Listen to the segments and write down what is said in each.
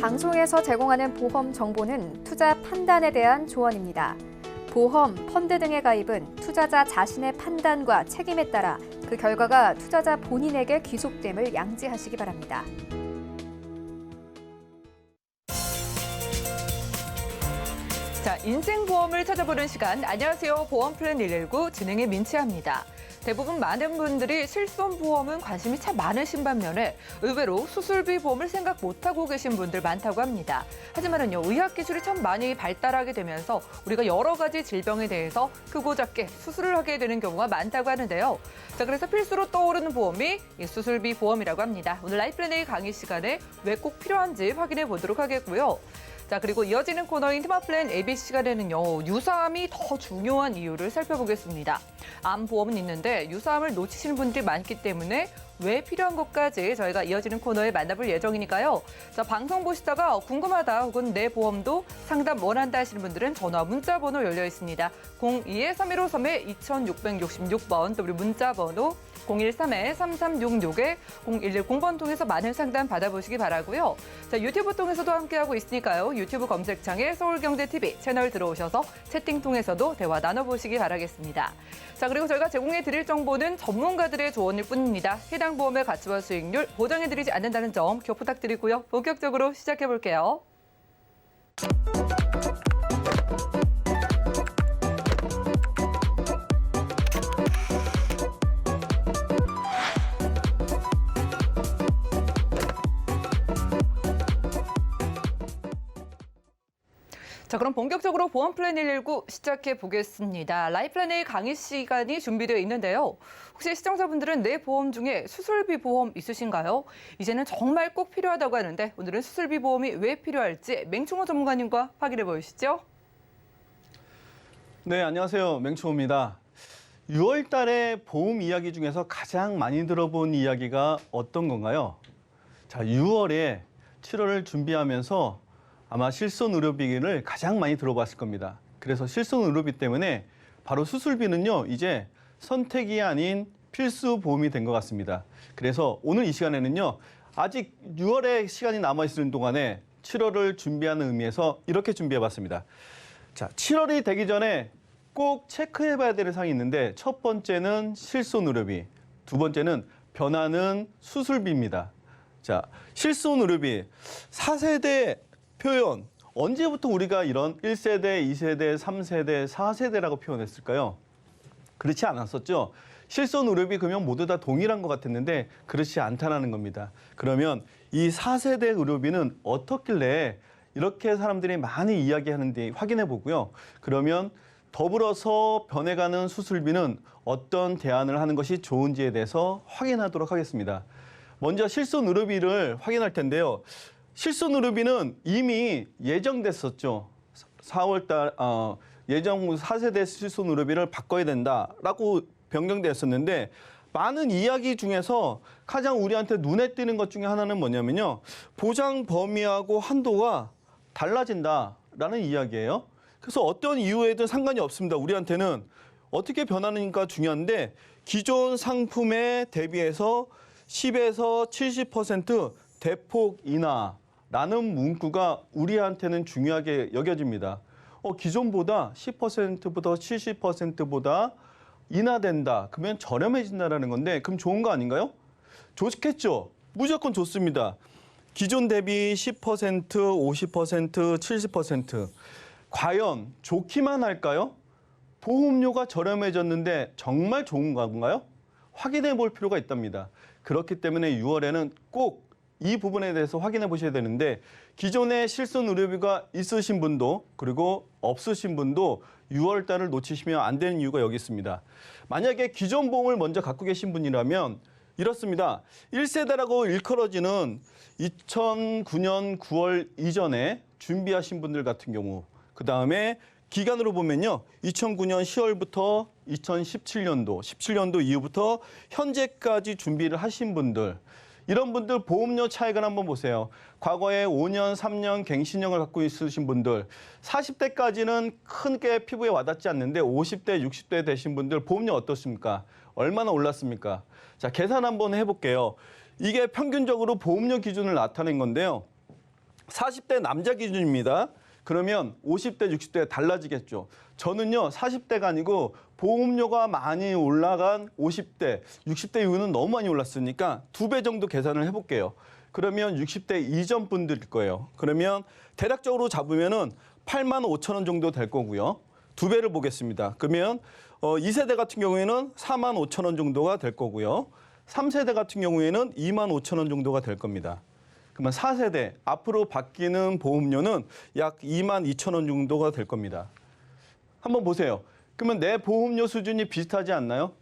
방송에서 제공하는 보험 정보는 투자 판단에 대한 조언입니다. 보험, 펀드 등의 가입은 투자자 자신의 판단과 책임에 따라 그 결과가 투자자 본인에게 귀속됨을 양지하시기 바랍니다. 자, 인생보험을 찾아보는 시간. 안녕하세요. 보험플랜 119 진행의 민치아입니다. 대부분 많은 분들이 실손보험은 관심이 참 많으신 반면에 의외로 수술비 보험을 생각 못하고 계신 분들 많다고 합니다. 하지만은요, 의학기술이 참 많이 발달하게 되면서 우리가 여러 가지 질병에 대해서 크고 작게 수술을 하게 되는 경우가 많다고 하는데요. 자, 그래서 필수로 떠오르는 보험이 이 수술비 보험이라고 합니다. 오늘 라이플랜 A 강의 시간에 왜 꼭 필요한지 확인해 보도록 하겠고요. 자, 그리고 이어지는 코너인 테마플랜 AB 시간에는요, 유사암이 더 중요한 이유를 살펴보겠습니다. 암보험은 있는데 유사암을 놓치시는 분들이 많기 때문에 왜 필요한 것까지 저희가 이어지는 코너에 만나볼 예정이니까요. 자, 방송 보시다가 궁금하다 혹은 내 보험도 상담 원한다 하시는 분들은 전화 문자 번호 열려 있습니다. 02-3153-2666번 또 우리 문자 번호 013-3366-0110번 통해서 많은 상담 받아보시기 바라고요. 자, 유튜브 통해서도 함께하고 있으니까요. 유튜브 검색창에 서울경제TV 채널 들어오셔서 채팅 통해서도 대화 나눠보시기 바라겠습니다. 자, 그리고 저희가 제공해드릴 정보는 전문가들의 조언일 뿐입니다. 해당 보험의 가치와 수익률 보장해드리지 않는다는 점 기억 부탁드리고요. 본격적으로 시작해볼게요. 자, 그럼 본격적으로 보험플랜 119 시작해 보겠습니다. 라이플랜 A 강의 시간이 준비되어 있는데요. 혹시 시청자분들은 내 보험 중에 수술비 보험 있으신가요? 이제는 정말 꼭 필요하다고 하는데 오늘은 수술비 보험이 왜 필요할지 맹충호 전문가님과 확인해 보시죠. 네, 안녕하세요. 맹충호입니다. 6월 달에 보험 이야기 중에서 가장 많이 들어본 이야기가 어떤 건가요? 자, 6월에 7월을 준비하면서 아마 실손 의료비를 가장 많이 들어봤을 겁니다. 그래서 실손 의료비 때문에 바로 수술비는요, 이제 선택이 아닌 필수 보험이 된 것 같습니다. 그래서 오늘 이 시간에는요, 아직 6월에 시간이 남아있는 동안에 7월을 준비하는 의미에서 이렇게 준비해봤습니다. 자, 7월이 되기 전에 꼭 체크해봐야 될 사항이 있는데 첫 번째는 실손 의료비, 두 번째는 변하는 수술비입니다. 자, 실손 의료비, 4세대 표현, 언제부터 우리가 이런 1세대, 2세대, 3세대, 4세대라고 표현했을까요? 그렇지 않았었죠. 실손 의료비 그러면 모두 다 동일한 것 같았는데 그렇지 않다는 겁니다. 그러면 이 4세대 의료비는 어떻길래 이렇게 사람들이 많이 이야기하는지 확인해 보고요. 그러면 더불어서 변해가는 수술비는 어떤 대안을 하는 것이 좋은지에 대해서 확인하도록 하겠습니다. 먼저 실손 의료비를 확인할 텐데요. 실손 의료비는 이미 예정됐었죠. 4월 달 예정 4세대 실손 의료비를 바꿔야 된다라고 변경되었었는데 많은 이야기 중에서 가장 우리한테 눈에 띄는 것 중에 하나는 뭐냐면요. 보장 범위하고 한도가 달라진다라는 이야기예요. 그래서 어떤 이유에든 상관이 없습니다. 우리한테는 어떻게 변하는가 중요한데 기존 상품에 대비해서 10에서 70% 대폭 인하라는 문구가 우리한테는 중요하게 여겨집니다. 기존보다 10%보다 70%보다 인하된다. 그러면 저렴해진다는 건데 그럼 좋은 거 아닌가요? 좋겠죠. 무조건 좋습니다. 기존 대비 10%, 50%, 70%. 과연 좋기만 할까요? 보험료가 저렴해졌는데 정말 좋은 건가요? 확인해 볼 필요가 있답니다. 그렇기 때문에 6월에는 꼭 이 부분에 대해서 확인해 보셔야 되는데 기존에 실손 의료비가 있으신 분도 그리고 없으신 분도 6월 달을 놓치시면 안 되는 이유가 여기 있습니다. 만약에 기존 보험을 먼저 갖고 계신 분이라면 이렇습니다. 1세대라고 일컬어지는 2009년 9월 이전에 준비하신 분들 같은 경우 그다음에 기간으로 보면요. 2009년 10월부터 2017년도, 17년도 이후부터 현재까지 준비를 하신 분들 이런 분들 보험료 차익을 한번 보세요. 과거에 5년, 3년 갱신형을 갖고 있으신 분들 40대까지는 크게 피부에 와닿지 않는데 50대, 60대 되신 분들 보험료 어떻습니까? 얼마나 올랐습니까? 자, 계산 한번 해볼게요. 이게 평균적으로 보험료 기준을 나타낸 건데요. 40대 남자 기준입니다. 그러면 50대, 60대 달라지겠죠. 저는요, 40대가 아니고 보험료가 많이 올라간 50대, 60대 이후는 너무 많이 올랐으니까 2배 정도 계산을 해볼게요. 그러면 60대 이전 분들일 거예요. 그러면 대략적으로 잡으면은 8만 5천 원 정도 될 거고요. 2배를 보겠습니다. 그러면 2세대 같은 경우에는 4만 5천 원 정도가 될 거고요. 3세대 같은 경우에는 2만 5천 원 정도가 될 겁니다. 그러면 4세대 앞으로 바뀌는 보험료는 약 2만 2천 원 정도가 될 겁니다. 한번 보세요. 그러면 내 보험료 수준이 비슷하지 않나요?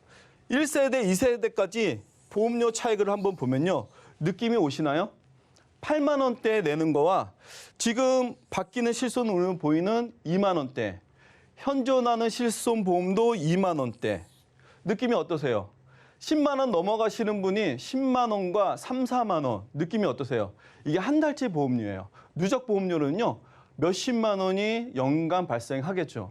1세대, 2세대까지 보험료 차익을 한번 보면요. 느낌이 오시나요? 8만 원대 내는 거와 지금 바뀌는 실손으로 보이는 2만 원대, 현존하는 실손보험도 2만 원대. 느낌이 어떠세요? 10만 원 넘어가시는 분이 10만 원과 3, 4만 원 느낌이 어떠세요? 이게 한 달치 보험료예요. 누적 보험료는요. 몇십만 원이 연간 발생하겠죠.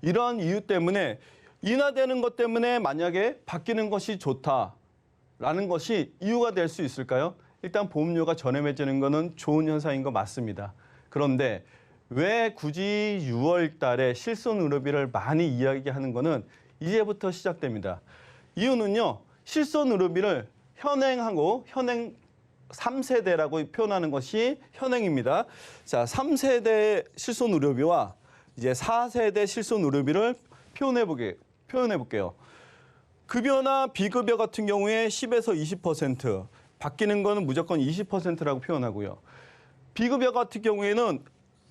이러한 이유 때문에 인하되는 것 때문에 만약에 바뀌는 것이 좋다라는 것이 이유가 될 수 있을까요? 일단 보험료가 저렴해지는 것은 좋은 현상인 거 맞습니다. 그런데 왜 굳이 6월 달에 실손의료비를 많이 이야기하는 것은 이제부터 시작됩니다. 이유는요. 실손의료비를 현행하고 현행 3세대라고 표현하는 것이 현행입니다. 자, 3세대 실손의료비와 이제 4세대 실손의료비를 표현해 볼게요. 급여나 비급여 같은 경우에 10에서 20%, 바뀌는 거는 무조건 20%라고 표현하고요. 비급여 같은 경우에는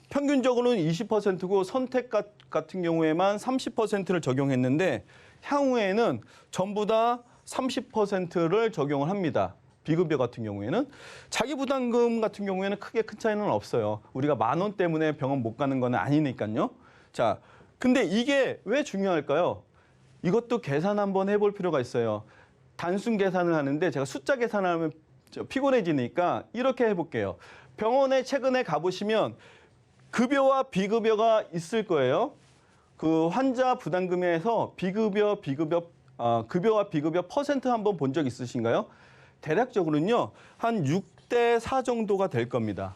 평균적으로는 20%고 선택 같은 경우에만 30%를 적용했는데 향후에는 전부 다 30%를 적용을 합니다. 비급여 같은 경우에는. 자기부담금 같은 경우에는 크게 큰 차이는 없어요. 우리가 10,000원 때문에 병원 못 가는 건 아니니까요. 자, 근데 이게 왜 중요할까요? 이것도 계산 한번 해볼 필요가 있어요. 단순 계산을 하는데 제가 숫자 계산을 하면 피곤해지니까 이렇게 해볼게요. 병원에 최근에 가보시면 급여와 비급여가 있을 거예요. 그 환자 부담금에서 급여와 비급여 퍼센트 한번 본 적 있으신가요? 대략적으로는요, 한 6대 4 정도가 될 겁니다.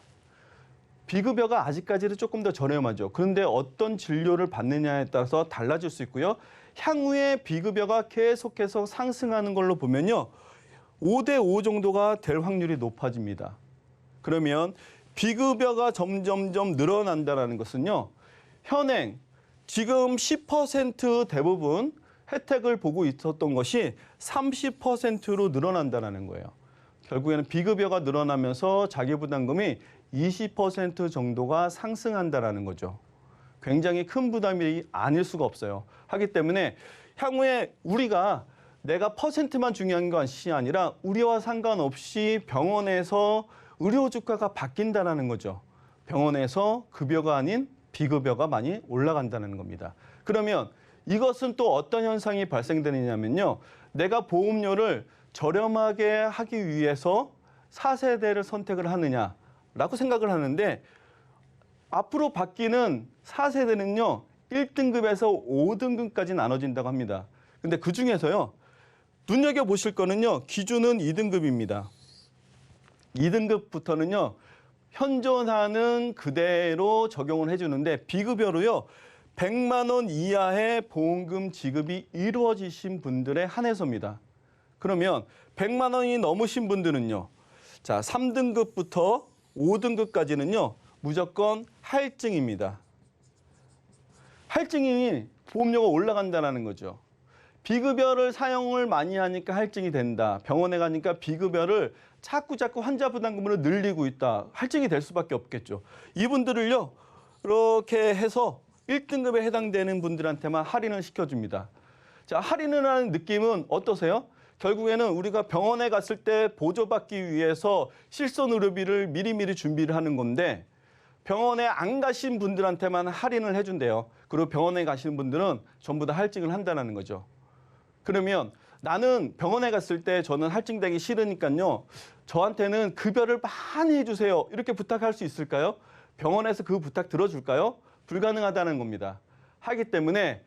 비급여가 아직까지는 조금 더 저렴하죠. 그런데 어떤 진료를 받느냐에 따라서 달라질 수 있고요. 향후에 비급여가 계속해서 상승하는 걸로 보면요. 5대 5 정도가 될 확률이 높아집니다. 그러면 비급여가 점점점 늘어난다는 것은요. 현행 지금 10% 대부분 혜택을 보고 있었던 것이 30%로 늘어난다는 거예요. 결국에는 비급여가 늘어나면서 자기부담금이 20% 정도가 상승한다는 거죠. 굉장히 큰 부담이 아닐 수가 없어요. 하기 때문에 향후에 우리가 내가 퍼센트만 중요한 것이 아니라 우리와 상관없이 병원에서 의료 주가가 바뀐다는 거죠. 병원에서 급여가 아닌 비급여가 많이 올라간다는 겁니다. 그러면 이것은 또 어떤 현상이 발생되느냐면요. 내가 보험료를 저렴하게 하기 위해서 4세대를 선택을 하느냐라고 생각을 하는데 앞으로 바뀌는 4세대는요. 1등급에서 5등급까지 나눠진다고 합니다. 근데 그중에서요. 눈여겨보실 거는요. 기준은 2등급입니다. 2등급부터는요. 현존하는 그대로 적용을 해주는데 비급여로요. 100만 원 이하의 보험금 지급이 이루어지신 분들에 한해서입니다. 그러면 100만 원이 넘으신 분들은요. 자, 3등급부터 5등급까지는요. 무조건 할증입니다. 할증이 보험료가 올라간다는 거죠. 비급여를 사용을 많이 하니까 할증이 된다. 병원에 가니까 비급여를 자꾸 환자 부담금으로 늘리고 있다. 할증이 될 수밖에 없겠죠. 이분들을요. 이렇게 해서 1등급에 해당되는 분들한테만 할인을 시켜줍니다. 자, 할인을 하는 느낌은 어떠세요? 결국에는 우리가 병원에 갔을 때 보조받기 위해서 실손의료비를 미리미리 준비를 하는 건데 병원에 안 가신 분들한테만 할인을 해준대요. 그리고 병원에 가시는 분들은 전부 다 할증을 한다는 거죠. 그러면 나는 병원에 갔을 때 저는 할증되기 싫으니까요. 저한테는 급여를 많이 해주세요. 이렇게 부탁할 수 있을까요? 병원에서 그 부탁 들어줄까요? 불가능하다는 겁니다. 하기 때문에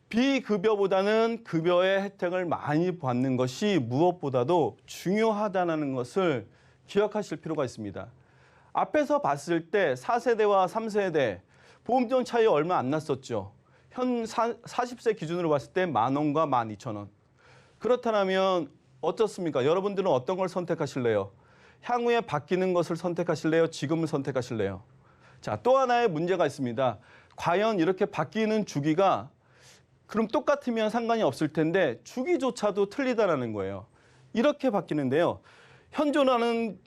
비급여보다는 급여의 혜택을 많이 받는 것이 무엇보다도 중요하다는 것을 기억하실 필요가 있습니다. 앞에서 봤을 때 4세대와 3세대 보험료는 차이 얼마 안 났었죠. 현 40세 기준으로 봤을 때 10,000원과 12,000원. 그렇다면 어떻습니까? 여러분들은 어떤 걸 선택하실래요? 향후에 바뀌는 것을 선택하실래요? 지금을 선택하실래요? 자, 또 하나의 문제가 있습니다. 과연 이렇게 바뀌는 주기가 그럼 똑같으면 상관이 없을 텐데 주기조차도 틀리다라는 거예요. 이렇게 바뀌는데요. 현존하는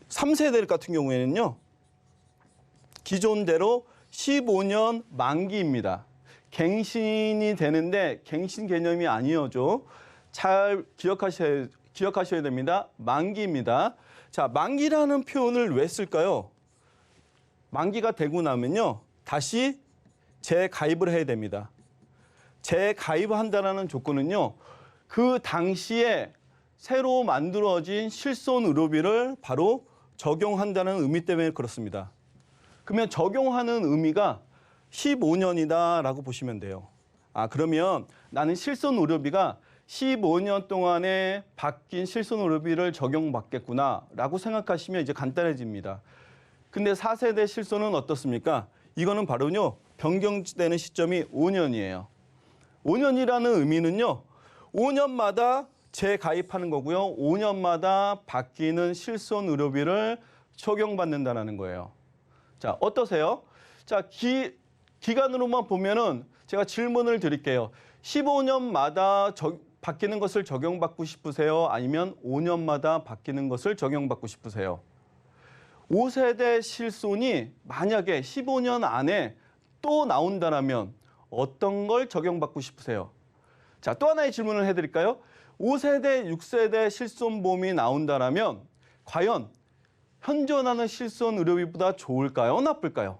3세대 같은 경우에는요. 기존대로 15년 만기입니다. 갱신이 되는데 갱신 개념이 아니어죠. 잘 기억하셔야 됩니다. 만기입니다. 자, 만기라는 표현을 왜 쓸까요? 만기가 되고 나면요. 다시 재가입을 해야 됩니다. 재가입한다는 조건은요. 그 당시에 새로 만들어진 실손 의료비를 바로 적용한다는 의미 때문에 그렇습니다. 그러면 적용하는 의미가 15년이다라고 보시면 돼요. 그러면 나는 실손 의료비가 15년 동안에 바뀐 실손 의료비를 적용받겠구나라고 생각하시면 이제 간단해집니다. 근데 4세대 실손은 어떻습니까? 이거는 바로요. 변경되는 시점이 5년이에요. 5년이라는 의미는요. 5년마다 재가입하는 거고요. 5년마다 바뀌는 실손 의료비를 적용받는다는 거예요. 자, 어떠세요? 자, 기간으로만 보면은 제가 질문을 드릴게요. 15년마다 바뀌는 것을 적용받고 싶으세요? 아니면 5년마다 바뀌는 것을 적용받고 싶으세요? 5세대 실손이 만약에 15년 안에 또 나온다면 어떤 걸 적용받고 싶으세요? 자, 또 하나의 질문을 해드릴까요? 5세대, 6세대 실손보험이 나온다면 과연 현존하는 실손 의료비보다 좋을까요? 나쁠까요?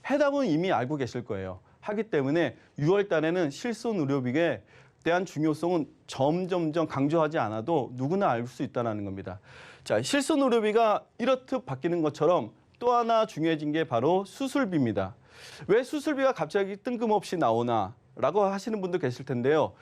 해답은 이미 알고 계실 거예요. 하기 때문에 6월 달에는 실손 의료비에 대한 중요성은 점점점 강조하지 않아도 누구나 알 수 있다는 겁니다. 자, 실손 의료비가 이렇듯 바뀌는 것처럼 또 하나 중요해진 게 바로 수술비입니다. 왜 수술비가 갑자기 뜬금없이 나오나? 라고 하시는 분도 계실 텐데요.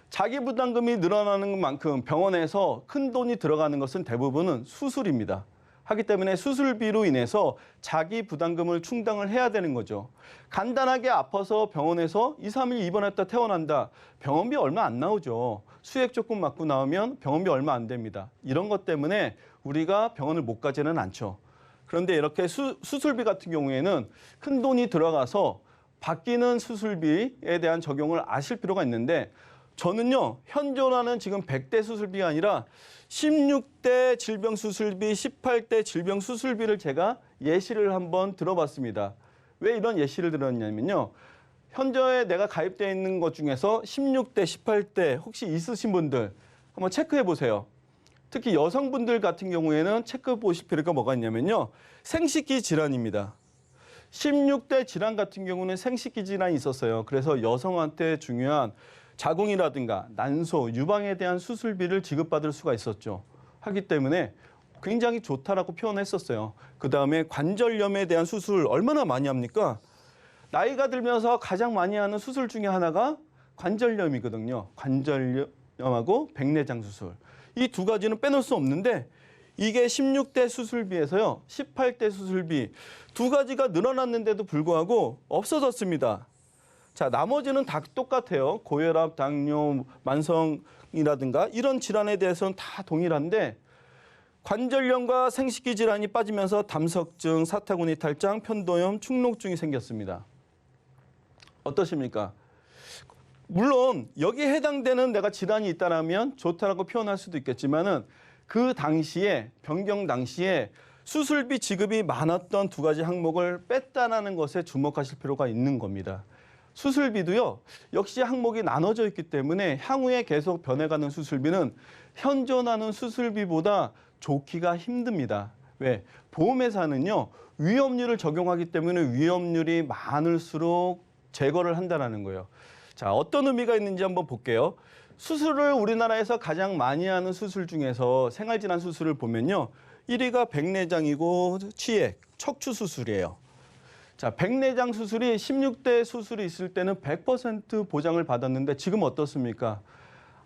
자기 부담금이 늘어나는 만큼 병원에서 큰 돈이 들어가는 것은 대부분은 수술입니다. 하기 때문에 수술비로 인해서 자기 부담금을 충당을 해야 되는 거죠. 간단하게 아파서 병원에서 2, 3일 입원했다 퇴원한다. 병원비 얼마 안 나오죠. 수액 조금 맞고 나오면 병원비 얼마 안 됩니다. 이런 것 때문에 우리가 병원을 못 가지는 않죠. 그런데 이렇게 수술비 같은 경우에는 큰 돈이 들어가서 바뀌는 수술비에 대한 적용을 아실 필요가 있는데 저는요, 현존하는 지금 100대 수술비가 아니라 16대 질병수술비, 18대 질병수술비를 제가 예시를 한번 들어봤습니다. 왜 이런 예시를 들었냐면요. 현재 내가 가입되어 있는 것 중에서 16대, 18대 혹시 있으신 분들 한번 체크해 보세요. 특히 여성분들 같은 경우에는 체크해 보실 필요가 뭐가 있냐면요. 생식기 질환입니다. 16대 질환 같은 경우는 생식기 질환이 있었어요. 그래서 여성한테 중요한 자궁이라든가 난소, 유방에 대한 수술비를 지급받을 수가 있었죠. 하기 때문에 굉장히 좋다라고 표현했었어요. 그다음에 관절염에 대한 수술 얼마나 많이 합니까? 나이가 들면서 가장 많이 하는 수술 중에 하나가 관절염이거든요. 관절염하고 백내장 수술. 이 두 가지는 빼놓을 수 없는데 이게 16대 수술비에서요. 18대 수술비 두 가지가 늘어났는데도 불구하고 없어졌습니다. 자, 나머지는 다 똑같아요. 고혈압, 당뇨, 만성이라든가 이런 질환에 대해서는 다 동일한데 관절염과 생식기 질환이 빠지면서 담석증, 사타구니 탈장, 편도염, 축농증이 생겼습니다. 어떠십니까? 물론 여기에 해당되는 내가 질환이 있다면 좋다라고 표현할 수도 있겠지만은 그 당시에 변경 당시에 수술비 지급이 많았던 두 가지 항목을 뺐다라는 것에 주목하실 필요가 있는 겁니다. 수술비도요, 역시 항목이 나눠져 있기 때문에 향후에 계속 변해가는 수술비는 현존하는 수술비보다 좋기가 힘듭니다. 왜? 보험회사는요, 위험률을 적용하기 때문에 위험률이 많을수록 제거를 한다는 거예요. 자, 어떤 의미가 있는지 한번 볼게요. 수술을 우리나라에서 가장 많이 하는 수술 중에서 생활질환 수술을 보면요. 1위가 백내장이고 치액, 척추 수술이에요. 자, 백내장 수술이 16대 수술이 있을 때는 100% 보장을 받았는데 지금 어떻습니까?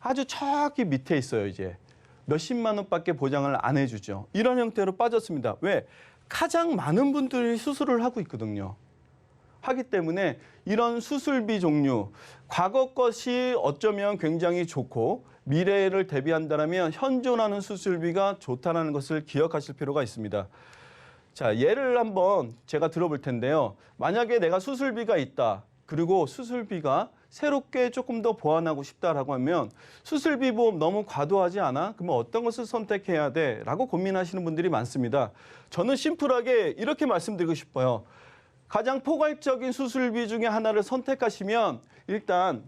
아주 저기 밑에 있어요, 이제. 몇십만 원밖에 보장을 안 해주죠. 이런 형태로 빠졌습니다. 왜? 가장 많은 분들이 수술을 하고 있거든요. 하기 때문에 이런 수술비 종류, 과거 것이 어쩌면 굉장히 좋고 미래를 대비한다면 현존하는 수술비가 좋다는 것을 기억하실 필요가 있습니다. 자, 예를 한번 제가 들어볼 텐데요. 만약에 내가 수술비가 있다. 그리고 수술비가 새롭게 조금 더 보완하고 싶다라고 하면 수술비 보험 너무 과도하지 않아? 그러면 어떤 것을 선택해야 돼? 라고 고민하시는 분들이 많습니다. 저는 심플하게 이렇게 말씀드리고 싶어요. 가장 포괄적인 수술비 중에 하나를 선택하시면 일단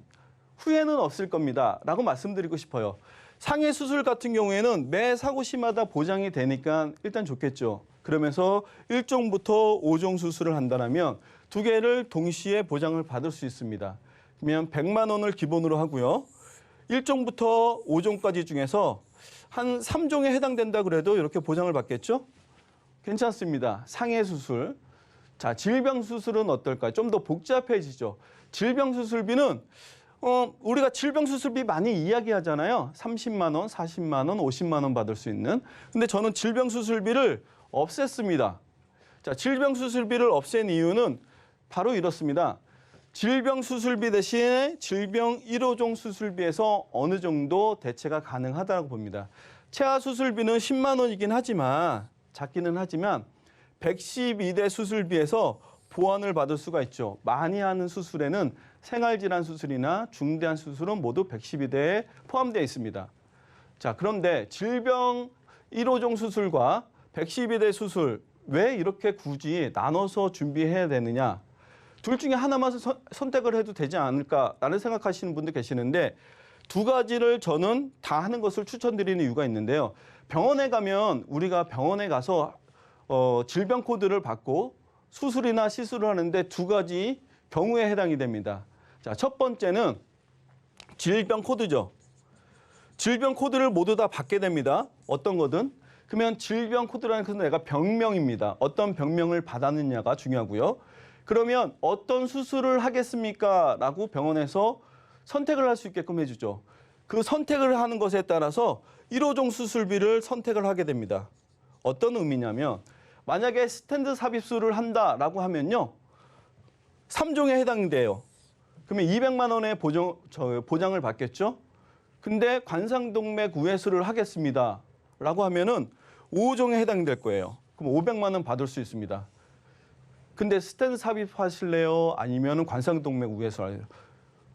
후회는 없을 겁니다. 라고 말씀드리고 싶어요. 상해 수술 같은 경우에는 매 사고 시마다 보장이 되니까 일단 좋겠죠. 그러면서 1종부터 5종 수술을 한다면 두 개를 동시에 보장을 받을 수 있습니다. 그러면 100만 원을 기본으로 하고요. 1종부터 5종까지 중에서 한 3종에 해당된다 그래도 이렇게 보장을 받겠죠? 괜찮습니다. 상해 수술. 자, 질병 수술은 어떨까요? 좀 더 복잡해지죠. 질병 수술비는 우리가 질병 수술비 많이 이야기하잖아요. 30만 원, 40만 원, 50만 원 받을 수 있는. 근데 저는 질병 수술비를 없앴습니다. 자, 질병 수술비를 없앤 이유는 바로 이렇습니다. 질병 수술비 대신에 질병 1호종 수술비에서 어느 정도 대체가 가능하다고 봅니다. 체하 수술비는 10만 원이긴 하지만 작기는 하지만 112대 수술비에서 보완을 받을 수가 있죠. 많이 하는 수술에는 생활질환 수술이나 중대한 수술은 모두 112대에 포함되어 있습니다. 자, 그런데 질병 1호종 수술과 112대 수술 왜 이렇게 굳이 나눠서 준비해야 되느냐? 둘 중에 하나만 선택을 해도 되지 않을까라는 생각하시는 분도 계시는데 두 가지를 저는 다 하는 것을 추천드리는 이유가 있는데요. 병원에 가면 우리가 병원에 가서 질병 코드를 받고 수술이나 시술을 하는데 두 가지 경우에 해당이 됩니다. 자, 첫 번째는 질병 코드죠. 질병 코드를 모두 다 받게 됩니다. 어떤 거든. 그러면 질병 코드라는 것은 내가 병명입니다. 어떤 병명을 받았느냐가 중요하고요. 그러면 어떤 수술을 하겠습니까? 라고 병원에서 선택을 할 수 있게끔 해주죠. 그 선택을 하는 것에 따라서 1호종 수술비를 선택을 하게 됩니다. 어떤 의미냐면 만약에 스텐트 삽입술을 한다라고 하면요. 3종에 해당돼요. 그러면 200만 원의 보장을 받겠죠. 근데 관상동맥 우회수를 하겠습니다. 라고 하면은 5종에 해당될 거예요. 그럼 500만 원 받을 수 있습니다. 근데 스텐트 삽입하실래요? 아니면 관상동맥 우회수 할래요?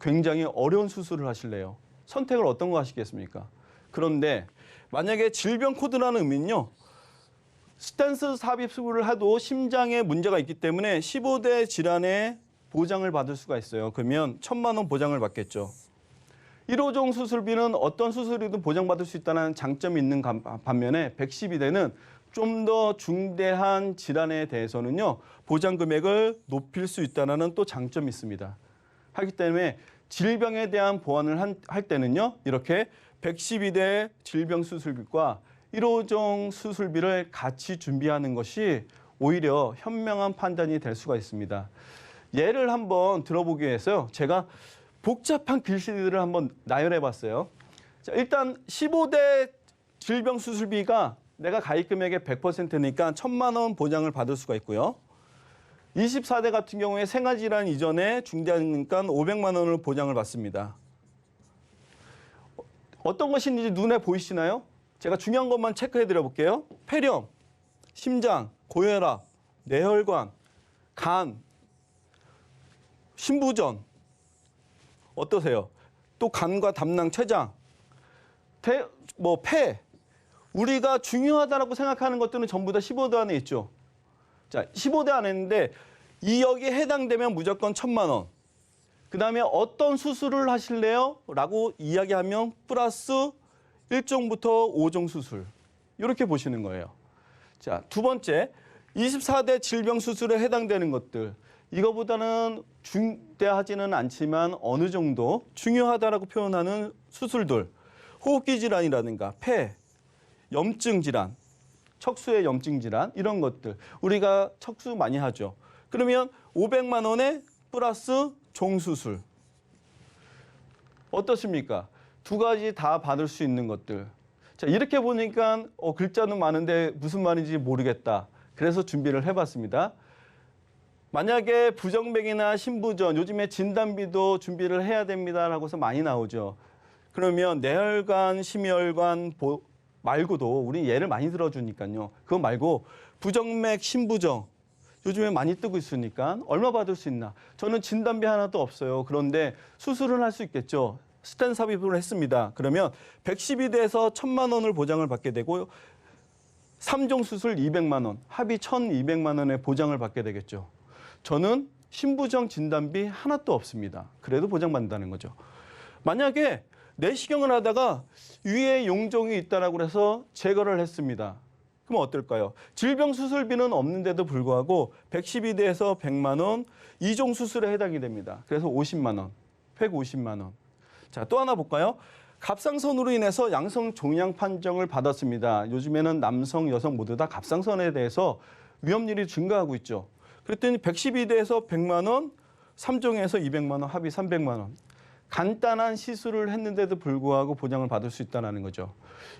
굉장히 어려운 수술을 하실래요? 선택을 어떤 거 하시겠습니까? 그런데 만약에 질병 코드라는 의미는요. 스텐트 삽입 수술을 해도 심장에 문제가 있기 때문에 15대 질환에 보장을 받을 수가 있어요. 그러면 1,000만 원 보장을 받겠죠. 1호종 수술비는 어떤 수술이든 보장받을 수 있다는 장점이 있는 반면에 112대는 좀 더 중대한 질환에 대해서는요. 보장 금액을 높일 수 있다는 또 장점이 있습니다. 하기 때문에 질병에 대한 보완을 할 때는요. 이렇게 112대 질병 수술비과 1호종 수술비를 같이 준비하는 것이 오히려 현명한 판단이 될 수가 있습니다. 예를 한번 들어보기 위해서요. 제가 복잡한 글씨들을 한번 나열해 봤어요. 자, 일단 15대 질병 수술비가 내가 가입 금액의 100%니까 1,000만 원 보장을 받을 수가 있고요. 24대 같은 경우에 생활질환 이전에 중대하니까 500만 원을 보장을 받습니다. 어떤 것인지 눈에 보이시나요? 제가 중요한 것만 체크해 드려 볼게요. 폐렴, 심장, 고혈압, 뇌혈관, 간, 신부전. 어떠세요? 또 간과 담낭, 췌장, 폐. 우리가 중요하다고 생각하는 것들은 전부 다 15대 안에 있죠. 자, 15대 안에 있는데 이 여기에 해당되면 무조건 1,000만 원. 그다음에 어떤 수술을 하실래요? 라고 이야기하면 플러스 1종부터 5종 수술. 이렇게 보시는 거예요. 자, 두 번째, 24대 질병 수술에 해당되는 것들. 이거보다는 중대하지는 않지만 어느 정도 중요하다라고 표현하는 수술들. 호흡기 질환이라든가 폐, 염증 질환, 척수의 염증 질환 이런 것들. 우리가 척수 많이 하죠. 그러면 500만 원에 플러스 종수술. 어떻습니까? 두 가지 다 받을 수 있는 것들. 자, 이렇게 보니까 글자는 많은데 무슨 말인지 모르겠다. 그래서 준비를 해봤습니다. 만약에 부정맥이나 신부전, 요즘에 진단비도 준비를 해야 됩니다라고서 많이 나오죠. 그러면 뇌혈관, 심혈관 말고도 우리 예를 많이 들어주니까요. 그거 말고 부정맥, 신부정 요즘에 많이 뜨고 있으니까 얼마 받을 수 있나? 저는 진단비 하나도 없어요. 그런데 수술은 할 수 있겠죠. 스텐 삽입을 했습니다. 그러면 112대에서 1,000만 원을 보장을 받게 되고 3종 수술 200만 원, 합의 1,200만 원의 보장을 받게 되겠죠. 저는 신부정 진단비 하나도 없습니다. 그래도 보장받는다는 거죠. 만약에 내시경을 하다가 위에 용종이 있다라고 해서 제거를 했습니다. 그럼 어떨까요? 질병 수술비는 없는데도 불구하고 112대에서 100만 원, 2종 수술에 해당이 됩니다. 그래서 50만 원, 150만 원. 자, 또 하나 볼까요? 갑상선으로 인해서 양성 종양 판정을 받았습니다. 요즘에는 남성, 여성 모두 다 갑상선에 대해서 위험률이 증가하고 있죠. 그랬더니 112대에서 100만 원, 3종에서 200만 원, 합의 300만 원. 간단한 시술을 했는데도 불구하고 보장을 받을 수 있다는 거죠.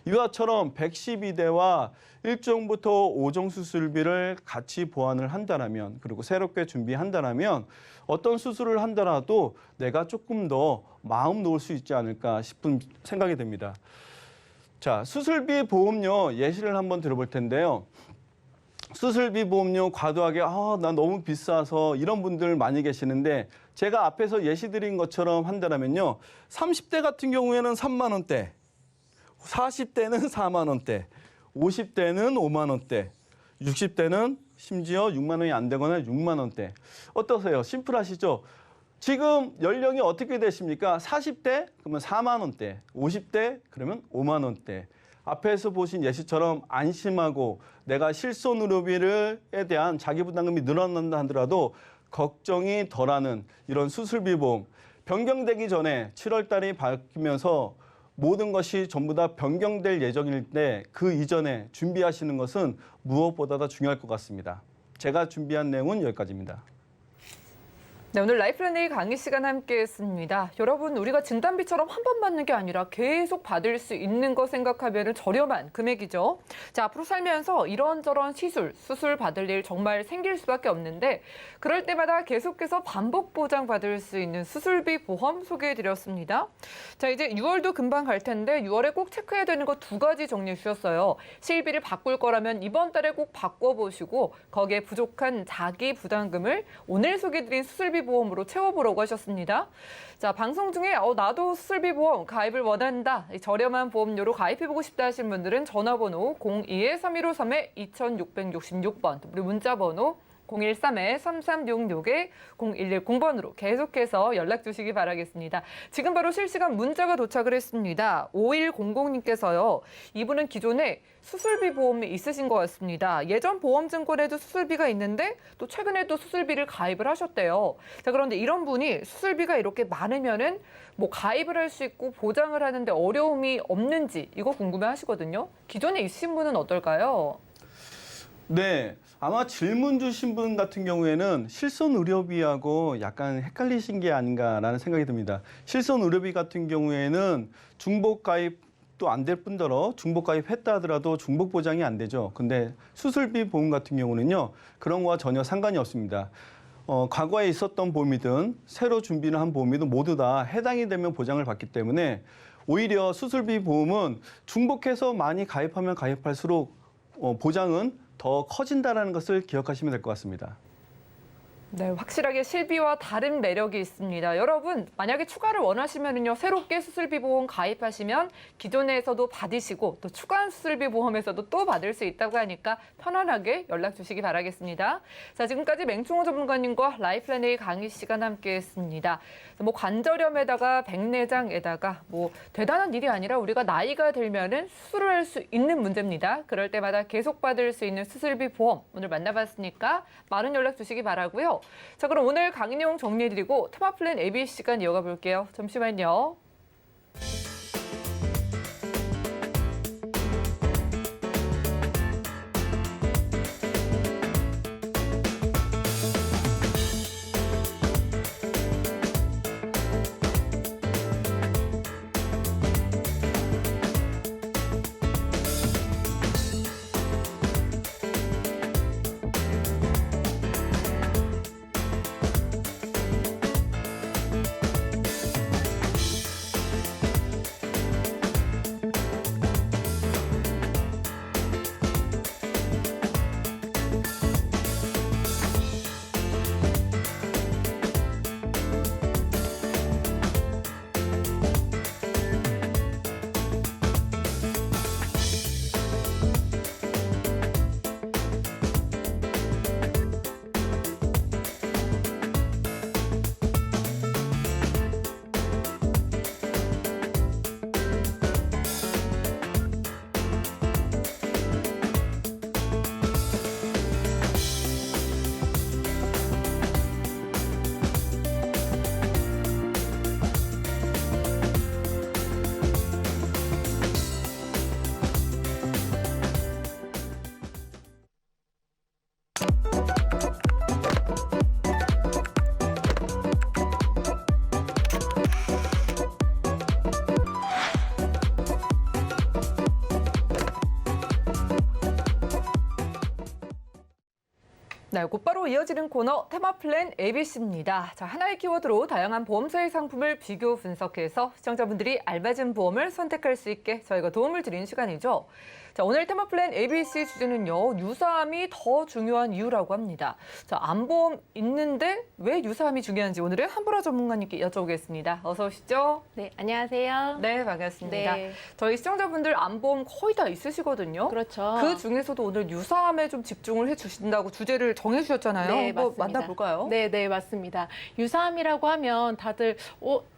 이와처럼 112대와 1종부터 5종 수술비를 같이 보완을 한다면, 그리고 새롭게 준비한다면 어떤 수술을 한다라도 내가 조금 더 마음 놓을 수 있지 않을까 싶은 생각이 듭니다. 자, 수술비 보험료 예시를 한번 들어볼 텐데요. 수술비 보험료 과도하게 나 너무 비싸서 이런 분들 많이 계시는데 제가 앞에서 예시 드린 것처럼 한다면요. 30대 같은 경우에는 3만 원대, 40대는 4만 원대, 50대는 5만 원대, 60대는 심지어 6만 원이 안 되거나 6만 원대. 어떠세요? 심플하시죠? 지금 연령이 어떻게 되십니까? 40대? 그러면 4만 원대, 50대? 그러면 5만 원대. 앞에서 보신 예시처럼 안심하고 내가 실손 의료비에 대한 자기부담금이 늘어난다 하더라도 걱정이 덜하는 이런 수술비 보험. 변경되기 전에 7월 달이 바뀌면서 모든 것이 전부 다 변경될 예정일 때 그 이전에 준비하시는 것은 무엇보다 중요할 것 같습니다. 제가 준비한 내용은 여기까지입니다. 네, 오늘 라이프라네이 강의 시간 함께했습니다. 여러분, 우리가 진단비처럼 한 번 받는 게 아니라 계속 받을 수 있는 거 생각하면 저렴한 금액이죠. 자, 앞으로 살면서 이런저런 수술 받을 일 정말 생길 수밖에 없는데 그럴 때마다 계속해서 반복 보장 받을 수 있는 수술비 보험 소개해드렸습니다. 자, 이제 6월도 금방 갈 텐데 6월에 꼭 체크해야 되는 거 2가지 정리해 주셨어요. 실비를 바꿀 거라면 이번 달에 꼭 바꿔보시고 거기에 부족한 자기 부담금을 오늘 소개해드린 수술비 보험으로 채워보라고 하셨습니다. 자, 방송 중에 나도 수술비 보험 가입을 원한다. 저렴한 보험료로 가입해보고 싶다 하신 분들은 전화번호 02-3153-2666번, 우리 문자번호 013-3366-0110번으로 계속해서 연락 주시기 바라겠습니다. 지금 바로 실시간 문자가 도착을 했습니다. 5100님께서요. 이분은 기존에 수술비 보험이 있으신 것 같습니다. 예전 보험증권에도 수술비가 있는데 또 최근에 또 수술비를 가입을 하셨대요. 자, 그런데 이런 분이 수술비가 이렇게 많으면은 뭐 가입을 할 수 있고 보장을 하는데 어려움이 없는지 이거 궁금해 하시거든요. 기존에 있으신 분은 어떨까요? 네, 아마 질문 주신 분 같은 경우에는 실손 의료비하고 약간 헷갈리신 게 아닌가라는 생각이 듭니다. 실손 의료비 같은 경우에는 중복 가입도 안 될 뿐더러 중복 가입했다 하더라도 중복 보장이 안 되죠. 근데 수술비 보험 같은 경우는요, 그런 거와 전혀 상관이 없습니다. 과거에 있었던 보험이든 새로 준비를 한 보험이든 모두 다 해당이 되면 보장을 받기 때문에 오히려 수술비 보험은 중복해서 많이 가입하면 가입할수록 보장은 더 커진다는 것을 기억하시면 될 것 같습니다. 네, 확실하게 실비와 다른 매력이 있습니다. 여러분, 만약에 추가를 원하시면요, 새롭게 수술비 보험 가입하시면 기존에서도 받으시고 또 추가한 수술비 보험에서도 또 받을 수 있다고 하니까 편안하게 연락 주시기 바라겠습니다. 자, 지금까지 맹충호 전문가님과 라이프라네이 강의 시간 함께했습니다. 뭐 관절염에다가 백내장에다가 뭐 대단한 일이 아니라 우리가 나이가 들면은 수술을 할 수 있는 문제입니다. 그럴 때마다 계속 받을 수 있는 수술비 보험 오늘 만나봤으니까 많은 연락 주시기 바라고요. 자, 그럼 오늘 강의 내용 정리해드리고 테마플랜 AB 시간 이어가 볼게요. 잠시만요. 네, 곧바로 이어지는 코너 테마플랜 ABC입니다. 자, 하나의 키워드로 다양한 보험사의 상품을 비교 분석해서 시청자분들이 알맞은 보험을 선택할 수 있게 저희가 도움을 드리는 시간이죠. 자, 오늘 테마플랜 ABC 주제는요, 유사함이 더 중요한 이유라고 합니다. 자, 암보험 있는데 왜 유사함이 중요한지 오늘은 한보라 전문가님께 여쭤보겠습니다. 어서 오시죠. 네, 안녕하세요. 네, 반갑습니다. 네. 저희 시청자분들 암보험 거의 다 있으시거든요. 그렇죠. 그 중에서도 오늘 유사함에 좀 집중을 해주신다고 주제를 정해주셨잖아요. 네, 한번 맞습니다. 만나볼까요? 네, 네, 맞습니다. 유사함이라고 하면 다들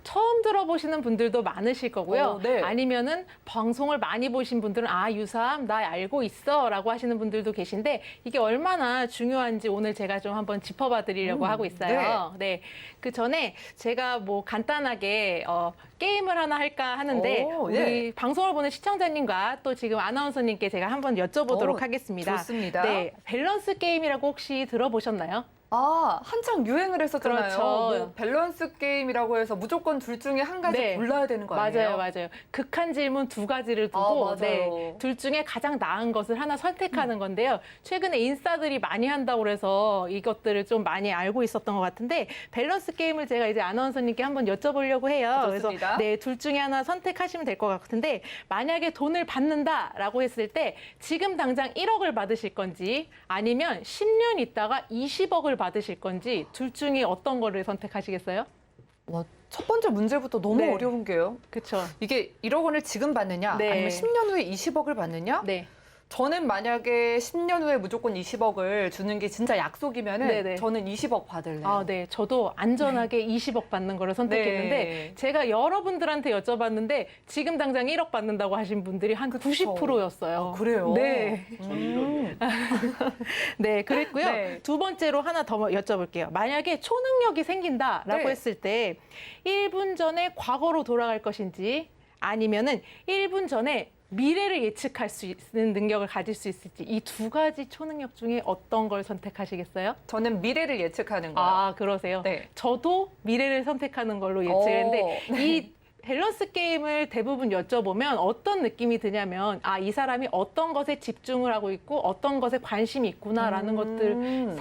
처음 들어보시는 분들도 많으실 거고요. 네. 아니면은 방송을 많이 보신 분들은 유사함 나 알고 있어라고 하시는 분들도 계신데 이게 얼마나 중요한지 오늘 제가 좀 한번 짚어봐 드리려고 하고 있어요. 네. 그 전에 제가 뭐 간단하게 게임을 하나 할까 하는데 우리 방송을 보는 시청자님과 또 지금 아나운서님께 제가 한번 여쭤보도록 하겠습니다. 좋습니다. 네, 밸런스 게임이라고 혹시 들어보셨나요? 한창 유행을 했었잖아요. 그렇죠. 뭐 밸런스 게임이라고 해서 무조건 둘 중에 한 가지 네. 골라야 되는 거 아니에요? 맞아요. 극한 질문 두 가지를 두고 맞아요. 네, 둘 중에 가장 나은 것을 하나 선택하는 건데요. 최근에 인싸들이 많이 한다고 그래서 이것들을 좀 많이 알고 있었던 것 같은데 밸런스 게임을 제가 이제 아나운서님께 한번 여쭤보려고 해요. 좋습니다. 그래서 네, 둘 중에 하나 선택하시면 될 것 같은데 만약에 돈을 받는다라고 했을 때 지금 당장 1억을 받으실 건지 아니면 10년 있다가 20억을 받으실 건지 둘 중에 어떤 거를 선택하시겠어요? 첫 번째 문제부터 너무 네. 어려운 게요. 그렇죠. 이게 1억 원을 지금 받느냐 네. 아니면 10년 후에 20억을 받느냐? 네. 저는 만약에 10년 후에 무조건 20억을 주는 게 진짜 약속이면은 네네. 저는 20억 받을래요. 네. 저도 안전하게 20억 받는 거를 선택했는데 네. 제가 여러분들한테 여쭤봤는데 지금 당장 1억 받는다고 하신 분들이 한 90%였어요. 그래요? 네. 네, 그랬고요. 네. 두 번째로 하나 더 여쭤볼게요. 만약에 초능력이 생긴다라고 네. 했을 때 1분 전에 과거로 돌아갈 것인지 아니면은 1분 전에 미래를 예측할 수 있는 능력을 가질 수 있을지 이 두 가지 초능력 중에 어떤 걸 선택하시겠어요? 저는 미래를 예측하는 거예요. 그러세요? 네. 저도 미래를 선택하는 걸로 예측했는데 네. 이 밸런스 게임을 대부분 여쭤보면 어떤 느낌이 드냐면 이 사람이 어떤 것에 집중을 하고 있고 어떤 것에 관심이 있구나라는 것들을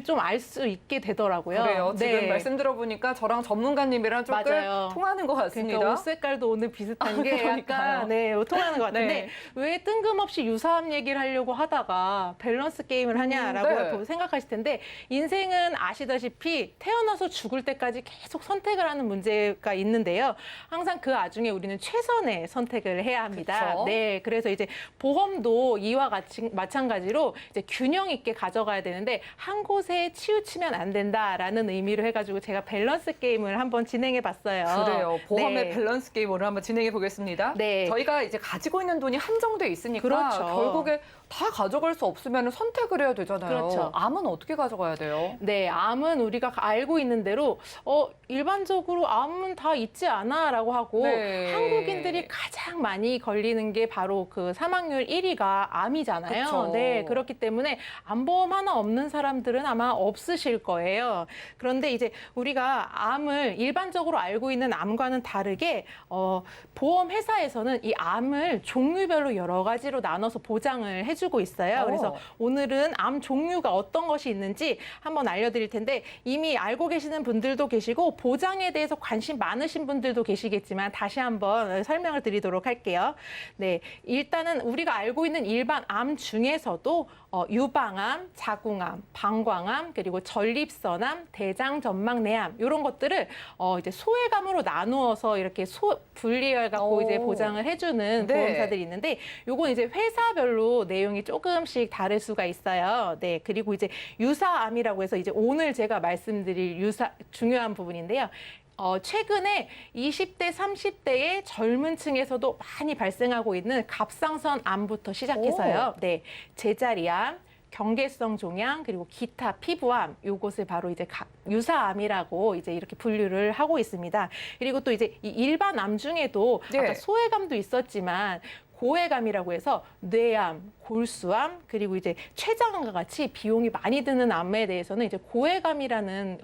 좀 알 수 있게 되더라고요. 그래요. 지금 네. 말씀 들어보니까 저랑 전문가님이랑 조금 맞아요. 통하는 것 같습니다. 그러니까 옷 색깔도 오늘 비슷한 게 그러니까요. 약간 통하는 것 같은데 네. 왜 뜬금없이 유사함 얘기를 하려고 하다가 밸런스 게임을 하냐라고 네. 생각하실 텐데 인생은 아시다시피 태어나서 죽을 때까지 계속 선택을 하는 문제가 있는데요. 항상 그 와중에 우리는 최선의 선택을 해야 합니다. 그쵸? 네, 그래서 이제 보험도 이와 같이 마찬가지로 이제 균형 있게 가져가야 되는데 한 곳에 치우치면 안 된다라는 의미로 해가지고 제가 밸런스 게임을 한번 진행해봤어요. 그래요. 보험의 네. 밸런스 게임 오늘 한번 진행해 보겠습니다. 네. 저희가 이제 가지고 있는 돈이 한정돼 있으니까 그렇죠. 결국에 다 가져갈 수 없으면 선택을 해야 되잖아요. 그렇죠. 암은 어떻게 가져가야 돼요? 네, 암은 우리가 알고 있는 대로 일반적으로 암은 다 있지 않아라고 하고 네. 한국인들이 가장 많이 걸리는 게 바로 그 사망률 1위가 암이잖아요. 그쵸. 네, 그렇기 때문에 암보험 하나 없는 사람들은 아마 없으실 거예요. 그런데 이제 우리가 암을 일반적으로 알고 있는 암과는 다르게 보험 회사에서는 이 암을 종류별로 여러 가지로 나눠서 보장을 해주고 있어요. 그래서 오늘은 암 종류가 어떤 것이 있는지 한번 알려드릴 텐데 이미 알고 계시는 분들도 계시고 보장에 대해서 관심 많으신 분들도 계시겠지만 다시 한번 설명을 드리도록 할게요. 네, 일단은 우리가 알고 있는 일반 암 중에서도 유방암, 자궁암, 방광암, 그리고 전립선암, 대장전막내암 이런 것들을 이제 소외감으로 나누어서 이렇게 분리해갖고 이제 보장을 해주는 네. 보험사들이 있는데 요건 이제 회사별로 내용이 조금씩 다를 수가 있어요. 네, 그리고 이제 유사암이라고 해서 이제 오늘 제가 말씀드릴 중요한 부분인데요. 최근에 20대, 30대의 젊은 층에서도 많이 발생하고 있는 갑상선 암부터 시작해서요. 네, 제자리암, 경계성 종양 그리고 기타 피부암 요것을 바로 이제 유사암이라고 이제 이렇게 분류를 하고 있습니다. 그리고 또 이제 이 일반 암 중에도 네. 아까 소외감도 있었지만 고해감이라고 해서 뇌암, 골수암, 그리고 이제 췌장암과 같이 비용이 많이 드는 암에 대해서는 이제 고해감이라는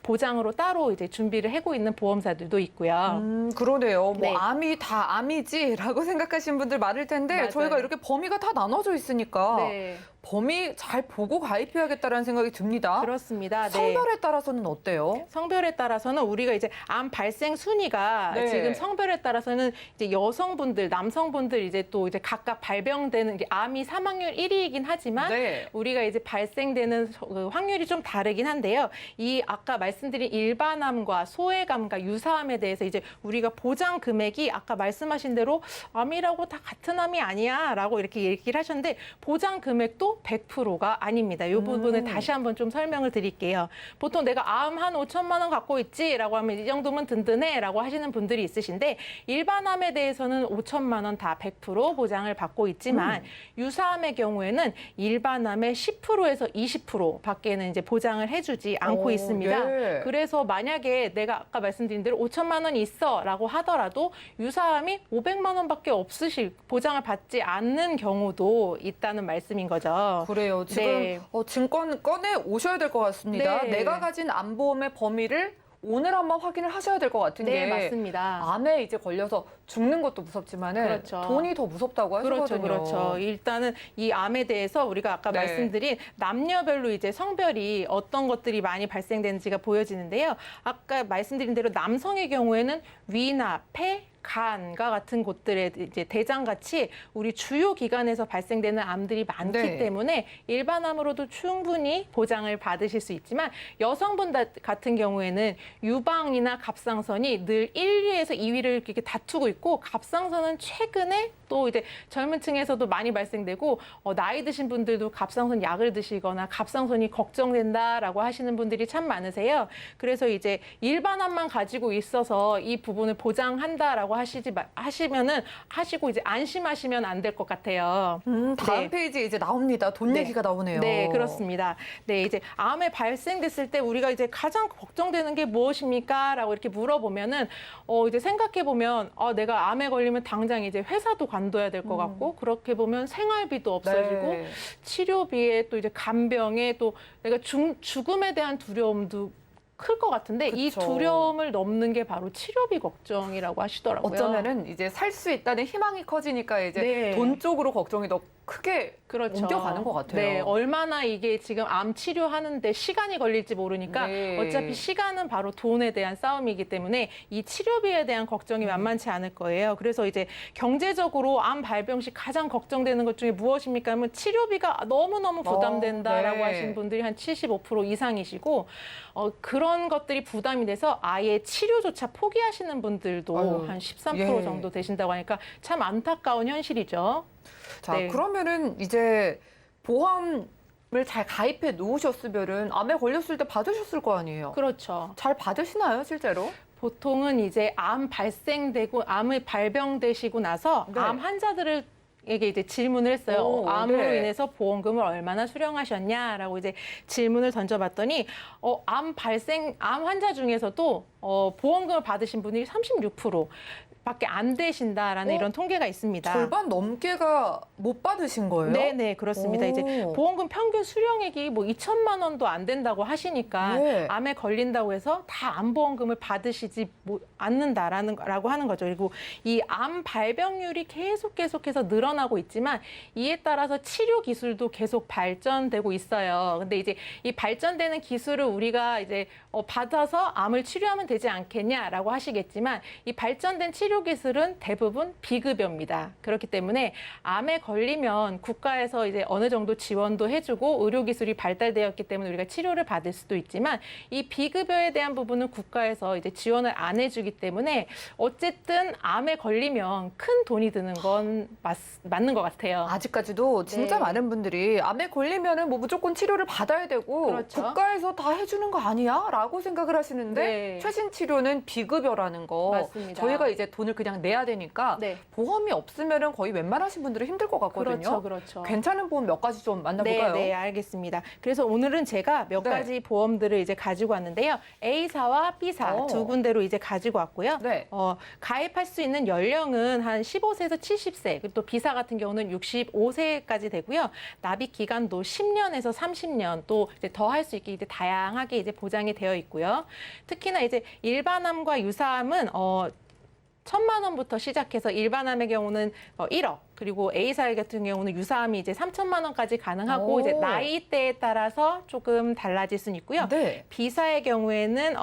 보장으로 따로 이제 준비를 하고 있는 보험사들도 있고요. 그러네요. 네. 뭐 암이 다 암이지라고 생각하시는 분들 많을 텐데 맞아요. 저희가 이렇게 범위가 다 나눠져 있으니까 네. 범위 잘 보고 가입해야겠다라는 생각이 듭니다. 그렇습니다. 네. 성별에 따라서는 어때요? 성별에 따라서는 우리가 이제 암 발생 순위가 네. 지금 성별에 따라서는 이제 여성분들, 남성분들 이제 또 이제 각각 발병되는 게 암이 사망률 1위이긴 하지만 네. 우리가 이제 발생되는 그 확률이 좀 다르긴 한데요. 이 아까 말씀드린 일반암과 소외암과 유사암에 대해서 이제 우리가 보장 금액이 아까 말씀하신 대로 암이라고 다 같은 암이 아니야라고 이렇게 얘기를 하셨는데 보장 금액도 100%가 아닙니다. 이 부분을 다시 한번 좀 설명을 드릴게요. 보통 내가 암 한 5천만 원 갖고 있지라고 하면 이 정도면 든든해라고 하시는 분들이 있으신데 일반암에 대해서는 5천만 원 다 100% 보장을 받고 있지만 유사암의 경우에는 일반암의 10%에서 20%밖에는 이제 보장을 해주지 않고 있습니다. 예. 그래서 만약에 내가 아까 말씀드린 대로 5천만 원이 있어라고 하더라도 유사암이 500만 원밖에 없으실 보장을 받지 않는 경우도 있다는 말씀인 거죠. 그래요. 지금 네. 증권 꺼내 오셔야 될 것 같습니다. 네. 내가 가진 암보험의 범위를 오늘 한번 확인을 하셔야 될 것 같은 네, 게 맞습니다. 암에 이제 걸려서 죽는 것도 무섭지만은 그렇죠. 돈이 더 무섭다고 하시거든요. 그렇죠. 일단은 이 암에 대해서 우리가 아까 네. 말씀드린 남녀별로 이제 성별이 어떤 것들이 많이 발생되는지가 보여지는데요. 아까 말씀드린 대로 남성의 경우에는 위나 폐, 간과 같은 곳들의 이제 대장같이 우리 주요 기관에서 발생되는 암들이 많기 네. 때문에 일반암으로도 충분히 보장을 받으실 수 있지만 여성분 같은 경우에는 유방이나 갑상선이 늘 1위에서 2위를 이렇게 다투고 있고 갑상선은 최근에 또 이제 젊은 층에서도 많이 발생되고 나이 드신 분들도 갑상선 약을 드시거나 갑상선이 걱정된다라고 하시는 분들이 참 많으세요. 그래서 이제 일반암만 가지고 있어서 이 부분을 보장한다라고 하시면은 하시고 이제 안심하시면 안 될 것 같아요. 다음 네. 페이지에 이제 나옵니다. 돈 네. 얘기가 나오네요. 네, 그렇습니다. 네, 이제 암에 발생됐을 때 우리가 이제 가장 걱정되는 게 무엇입니까? 라고 이렇게 물어보면은 이제 생각해 보면 내가 암에 걸리면 당장 이제 회사도 관둬야 될 것 같고 그렇게 보면 생활비도 없어지고 네. 치료비에 또 이제 간병에 또 내가 죽음에 대한 두려움도 클 것 같은데 이 그쵸. 두려움을 넘는 게 바로 치료비 걱정이라고 하시더라고요. 어쩌면은 이제 살 수 있다는 희망이 커지니까 이제 네. 돈 쪽으로 걱정이 더 크게 그렇죠. 옮겨가는 것 같아요. 네, 얼마나 이게 지금 암 치료하는데 시간이 걸릴지 모르니까 네. 어차피 시간은 바로 돈에 대한 싸움이기 때문에 이 치료비에 대한 걱정이 만만치 않을 거예요. 그래서 이제 경제적으로 암 발병 시 가장 걱정되는 것 중에 무엇입니까? 하면 치료비가 너무너무 부담된다라고 네. 하시는 분들이 한 75% 이상이시고 그런 것들이 부담이 돼서 아예 치료조차 포기하시는 분들도 아유, 한 13% 예. 정도 되신다고 하니까 참 안타까운 현실이죠. 자, 네. 그러면은 이제 보험을 잘 가입해 놓으셨으면은 암에 걸렸을 때 받으셨을 거 아니에요. 그렇죠. 잘 받으시나요, 실제로? 보통은 이제 암 발생되고 암을 발병되시고 나서 네. 암 환자들을 에게 이제 질문을 했어요. 오, 암으로 네. 인해서 보험금을 얼마나 수령하셨냐라고 이제 질문을 던져봤더니 암 환자 중에서도 보험금을 받으신 분이 36% 밖에 안 되신다라는 이런 통계가 있습니다. 절반 넘게가 못 받으신 거예요? 네, 그렇습니다. 오. 이제 보험금 평균 수령액이 뭐 2천만 원도 안 된다고 하시니까 네. 암에 걸린다고 해서 다 암보험금을 받으시지 않는다라고 하는 거죠. 그리고 이 암 발병률이 계속해서 늘어나고 있지만 이에 따라서 치료 기술도 계속 발전되고 있어요. 근데 이제 이 발전되는 기술을 우리가 이제 받아서 암을 치료하면 되지 않겠냐라고 하시겠지만 이 발전된 치료 기술은 대부분 비급여입니다. 그렇기 때문에 암에 걸리면 국가에서 이제 어느 정도 지원도 해주고 의료 기술이 발달되었기 때문에 우리가 치료를 받을 수도 있지만 이 비급여에 대한 부분은 국가에서 이제 지원을 안 해주기 때문에 어쨌든 암에 걸리면 큰 돈이 드는 건 맞는 것 같아요. 아직까지도 진짜 네. 많은 분들이 암에 걸리면은 뭐 무조건 치료를 받아야 되고 그렇죠. 국가에서 다 해주는 거 아니야? 라고 생각을 하시는데 네. 최신 치료는 비급여라는 거 맞습니다. 저희가 이제 돈을 그냥 내야 되니까 네. 보험이 없으면은 거의 웬만하신 분들은 힘들 것 같거든요. 그렇죠. 괜찮은 보험 몇 가지 좀 만나볼까요? 네, 알겠습니다. 그래서 오늘은 제가 몇 네. 가지 보험들을 이제 가지고 왔는데요. A사와 B사 두 군데로 이제 가지고 왔고요. 네. 가입할 수 있는 연령은 한 15세에서 70세, 그리고 또 B사 같은 경우는 65세까지 되고요. 납입 기간도 10년에서 30년 또 이제 더 할 수 있게 이제 다양하게 이제 보장이 되어 있고요. 특히나 이제 일반암과 유사암은 1,000만 원부터 시작해서 일반암의 경우는 1억, 그리고 A사 같은 경우는 유사암이 이제 3천만 원까지 가능하고 오. 이제 나이대에 따라서 조금 달라질 수는 있고요. 네. B사의 경우에는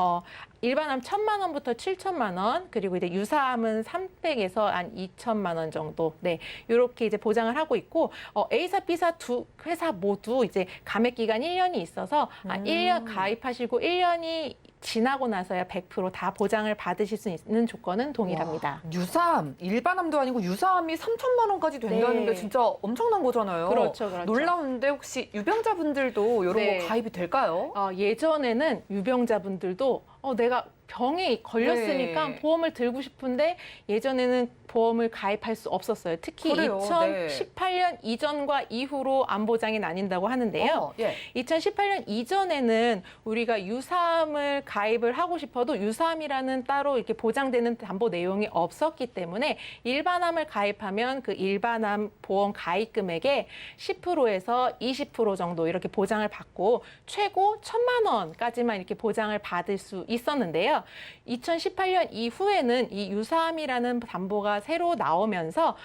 일반암 1,000만 원부터 7천만 원, 그리고 이제 유사암은 300에서 한 2천만 원 정도, 네, 이렇게 이제 보장을 하고 있고, A사, B사 두 회사 모두 이제 감액 기간 1년이 있어서 1년 가입하시고 1년이 지나고 나서야 100% 다 보장을 받으실 수 있는 조건은 동일합니다. 와, 유사암, 일반암도 아니고 유사암이 3천만 원까지 된다는 네. 게 진짜 엄청난 거잖아요. 그렇죠, 그렇죠. 놀라운데 혹시 유병자분들도 이런 네. 거 가입이 될까요? 예전에는 유병자분들도 내가 병에 걸렸으니까 네. 보험을 들고 싶은데 예전에는 보험을 가입할 수 없었어요. 특히 그래요? 2018년 이전과 이후로 암 보장이 나뉜다고 하는데요. 예. 2018년 이전에는 우리가 유사암을 가입을 하고 싶어도 유사암이라는 따로 이렇게 보장되는 담보 내용이 없었기 때문에 일반암을 가입하면 그 일반암 보험 가입 금액의 10%에서 20% 정도 이렇게 보장을 받고 최고 1,000만 원까지만 이렇게 보장을 받을 수 있었는데요. 2018년 이후에는 이 유사암이라는 담보가 새로 나오면서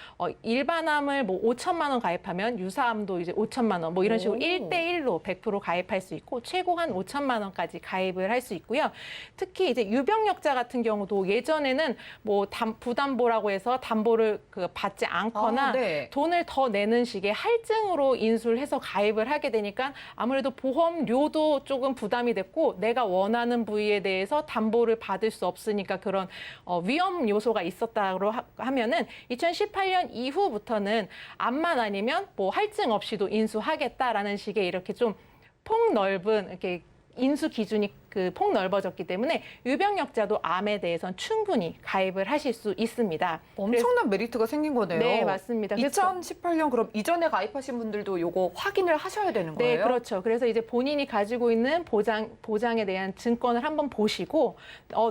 일반암을 뭐 5천만 원 가입하면 유사암도 이제 5천만 원 뭐 이런 식으로 오. 1대1로 100% 가입할 수 있고 최고 한 5천만 원까지 가입을 할 수 있고요. 특히 이제 유병력자 같은 경우도 예전에는 뭐 부담보라고 해서 담보를 받지 않거나 네. 돈을 더 내는 식의 할증으로 인수를 해서 가입을 하게 되니까 아무래도 보험료도 조금 부담이 됐고 내가 원하는 부위에 대해서 담보를 받을 수 없으니까 그런 위험 요소가 있었다고 하면은 2018년 이후부터는 암만 아니면 뭐 할증 없이도 인수하겠다라는 식의 이렇게 좀 폭넓은 이렇게 인수 기준이 폭 넓어졌기 때문에 유병력자도 암에 대해서는 충분히 가입을 하실 수 있습니다. 엄청난 메리트가 생긴 거네요. 네, 맞습니다. 그래서 2018년 그럼 이전에 가입하신 분들도 요거 확인을 하셔야 되는 거예요? 네, 그렇죠. 그래서 이제 본인이 가지고 있는 보장에 대한 증권을 한번 보시고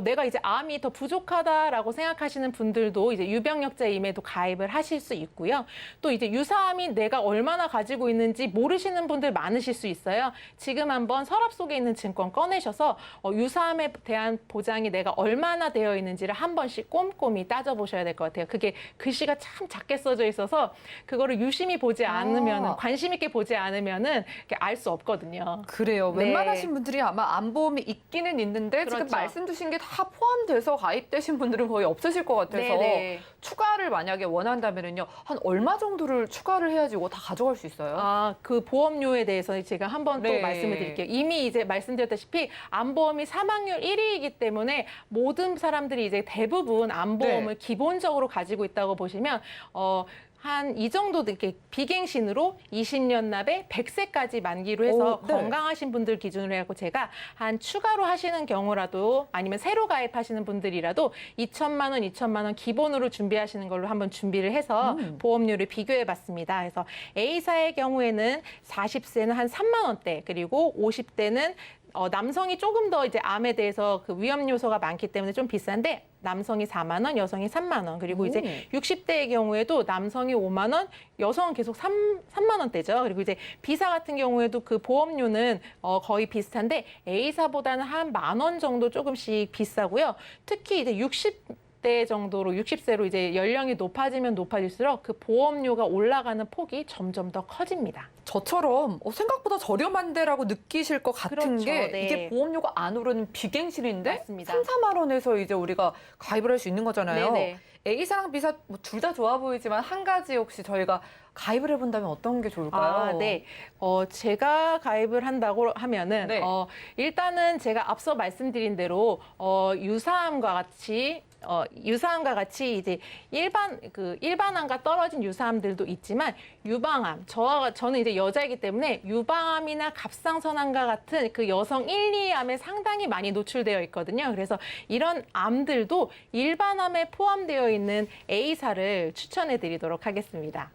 내가 이제 암이 더 부족하다라고 생각하시는 분들도 이제 유병력자임에도 가입을 하실 수 있고요. 또 이제 유사암이 내가 얼마나 가지고 있는지 모르시는 분들 많으실 수 있어요. 지금 한번 서랍 속에 있는 증권 꺼내셔서 유사암에 대한 보장이 내가 얼마나 되어 있는지를 한 번씩 꼼꼼히 따져보셔야 될 것 같아요. 그게 글씨가 참 작게 써져 있어서 그거를 유심히 보지 않으면은 관심 있게 보지 않으면은 알 수 없거든요. 그래요. 네. 웬만하신 분들이 아마 암보험이 있기는 있는데 지금 그렇죠. 말씀 주신 게 다 포함돼서 가입되신 분들은 거의 없으실 것 같아서 네네. 추가를 만약에 원한다면은요. 한 얼마 정도를 추가를 해야지 이거 다 가져갈 수 있어요? 그 보험료에 대해서 제가 한번 또 네. 말씀을 드릴게요. 이미 이제 말씀드렸다시피 암보험이 사망률 1위이기 때문에 모든 사람들이 이제 대부분 암보험을 기본적으로 가지고 있다고 보시면 한 이 정도 이렇게 비갱신으로 20년 납에 100세까지 만기로 해서 건강하신 분들 기준으로 해갖고 제가 한 추가로 하시는 경우라도 아니면 새로 가입하시는 분들이라도 2천만 원 기본으로 준비하시는 걸로 한번 준비를 해서 보험료를 비교해 봤습니다. 그래서 A사의 경우에는 40세는 한 3만 원대 그리고 50대는 남성이 조금 더 이제 암에 대해서 그 위험 요소가 많기 때문에 좀 비싼데 남성이 4만 원, 여성이 3만 원. 그리고 이제 60대의 경우에도 남성이 5만 원, 여성은 계속 3만 원대죠. 그리고 이제 B사 같은 경우에도 그 보험료는 거의 비슷한데 A사보다는 한 10,000원 정도 조금씩 비싸고요. 특히 이제 60대 정도로 60세로 이제 연령이 높아지면 높아질수록 그 보험료가 올라가는 폭이 점점 더 커집니다. 저처럼 생각보다 저렴한데라고 느끼실 것 같은 그렇죠. 게 네. 이게 보험료가 안 오르는 비갱신인데 맞습니다. 3, 4만 원에서 이제 우리가 가입을 할 수 있는 거잖아요. 네네. A사랑 B사 둘 다 좋아 보이지만 한 가지 혹시 저희가 가입을 해본다면 어떤 게 좋을까요? 네. 제가 가입을 한다고 하면은 네. 일단은 제가 앞서 말씀드린 대로 유사암과 같이 이제 일반암과 떨어진 유사암들도 있지만 유방암, 저는 이제 여자이기 때문에 유방암이나 갑상선암과 같은 그 여성 1, 2암에 상당히 많이 노출되어 있거든요. 그래서 이런 암들도 일반암에 포함되어 있는 A사를 추천해 드리도록 하겠습니다.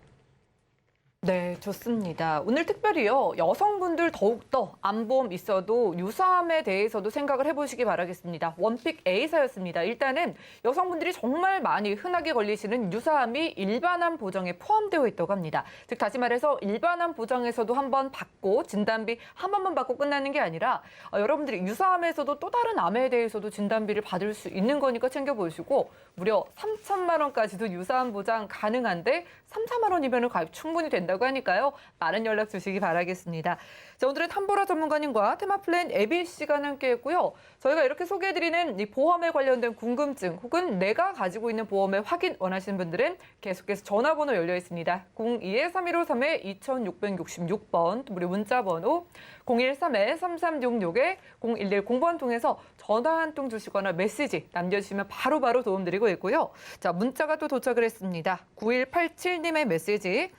네, 좋습니다. 오늘 특별히요, 여성분들 더욱더 암보험 있어도 유사암에 대해서도 생각을 해보시기 바라겠습니다. 원픽 A사였습니다. 일단은 여성분들이 정말 많이 흔하게 걸리시는 유사암이 일반암 보장에 포함되어 있다고 합니다. 즉 다시 말해서 일반암 보장에서도 한번 받고 진단비 한 번만 받고 끝나는 게 아니라 여러분들이 유사암에서도 또 다른 암에 대해서도 진단비를 받을 수 있는 거니까 챙겨보시고 무려 3천만 원까지도 유사암 보장 가능한데 3, 4만 원이면 가입 충분히 된다고 하니까요. 많은 연락 주시기 바라겠습니다. 자, 오늘은 탐보라 전문가님과 테마플랜 에비 씨가 함께했고요. 저희가 이렇게 소개해드리는 이 보험에 관련된 궁금증 혹은 내가 가지고 있는 보험의 확인 원하시는 분들은 계속해서 전화번호 열려 있습니다. 02-3153-2666번 무료 문자번호 013-3366-0110번 통해서 전화 한 통 주시거나 메시지 남겨주시면 바로바로 도움드리고 있고요. 자, 문자가 또 도착을 했습니다. 9187님의 메시지.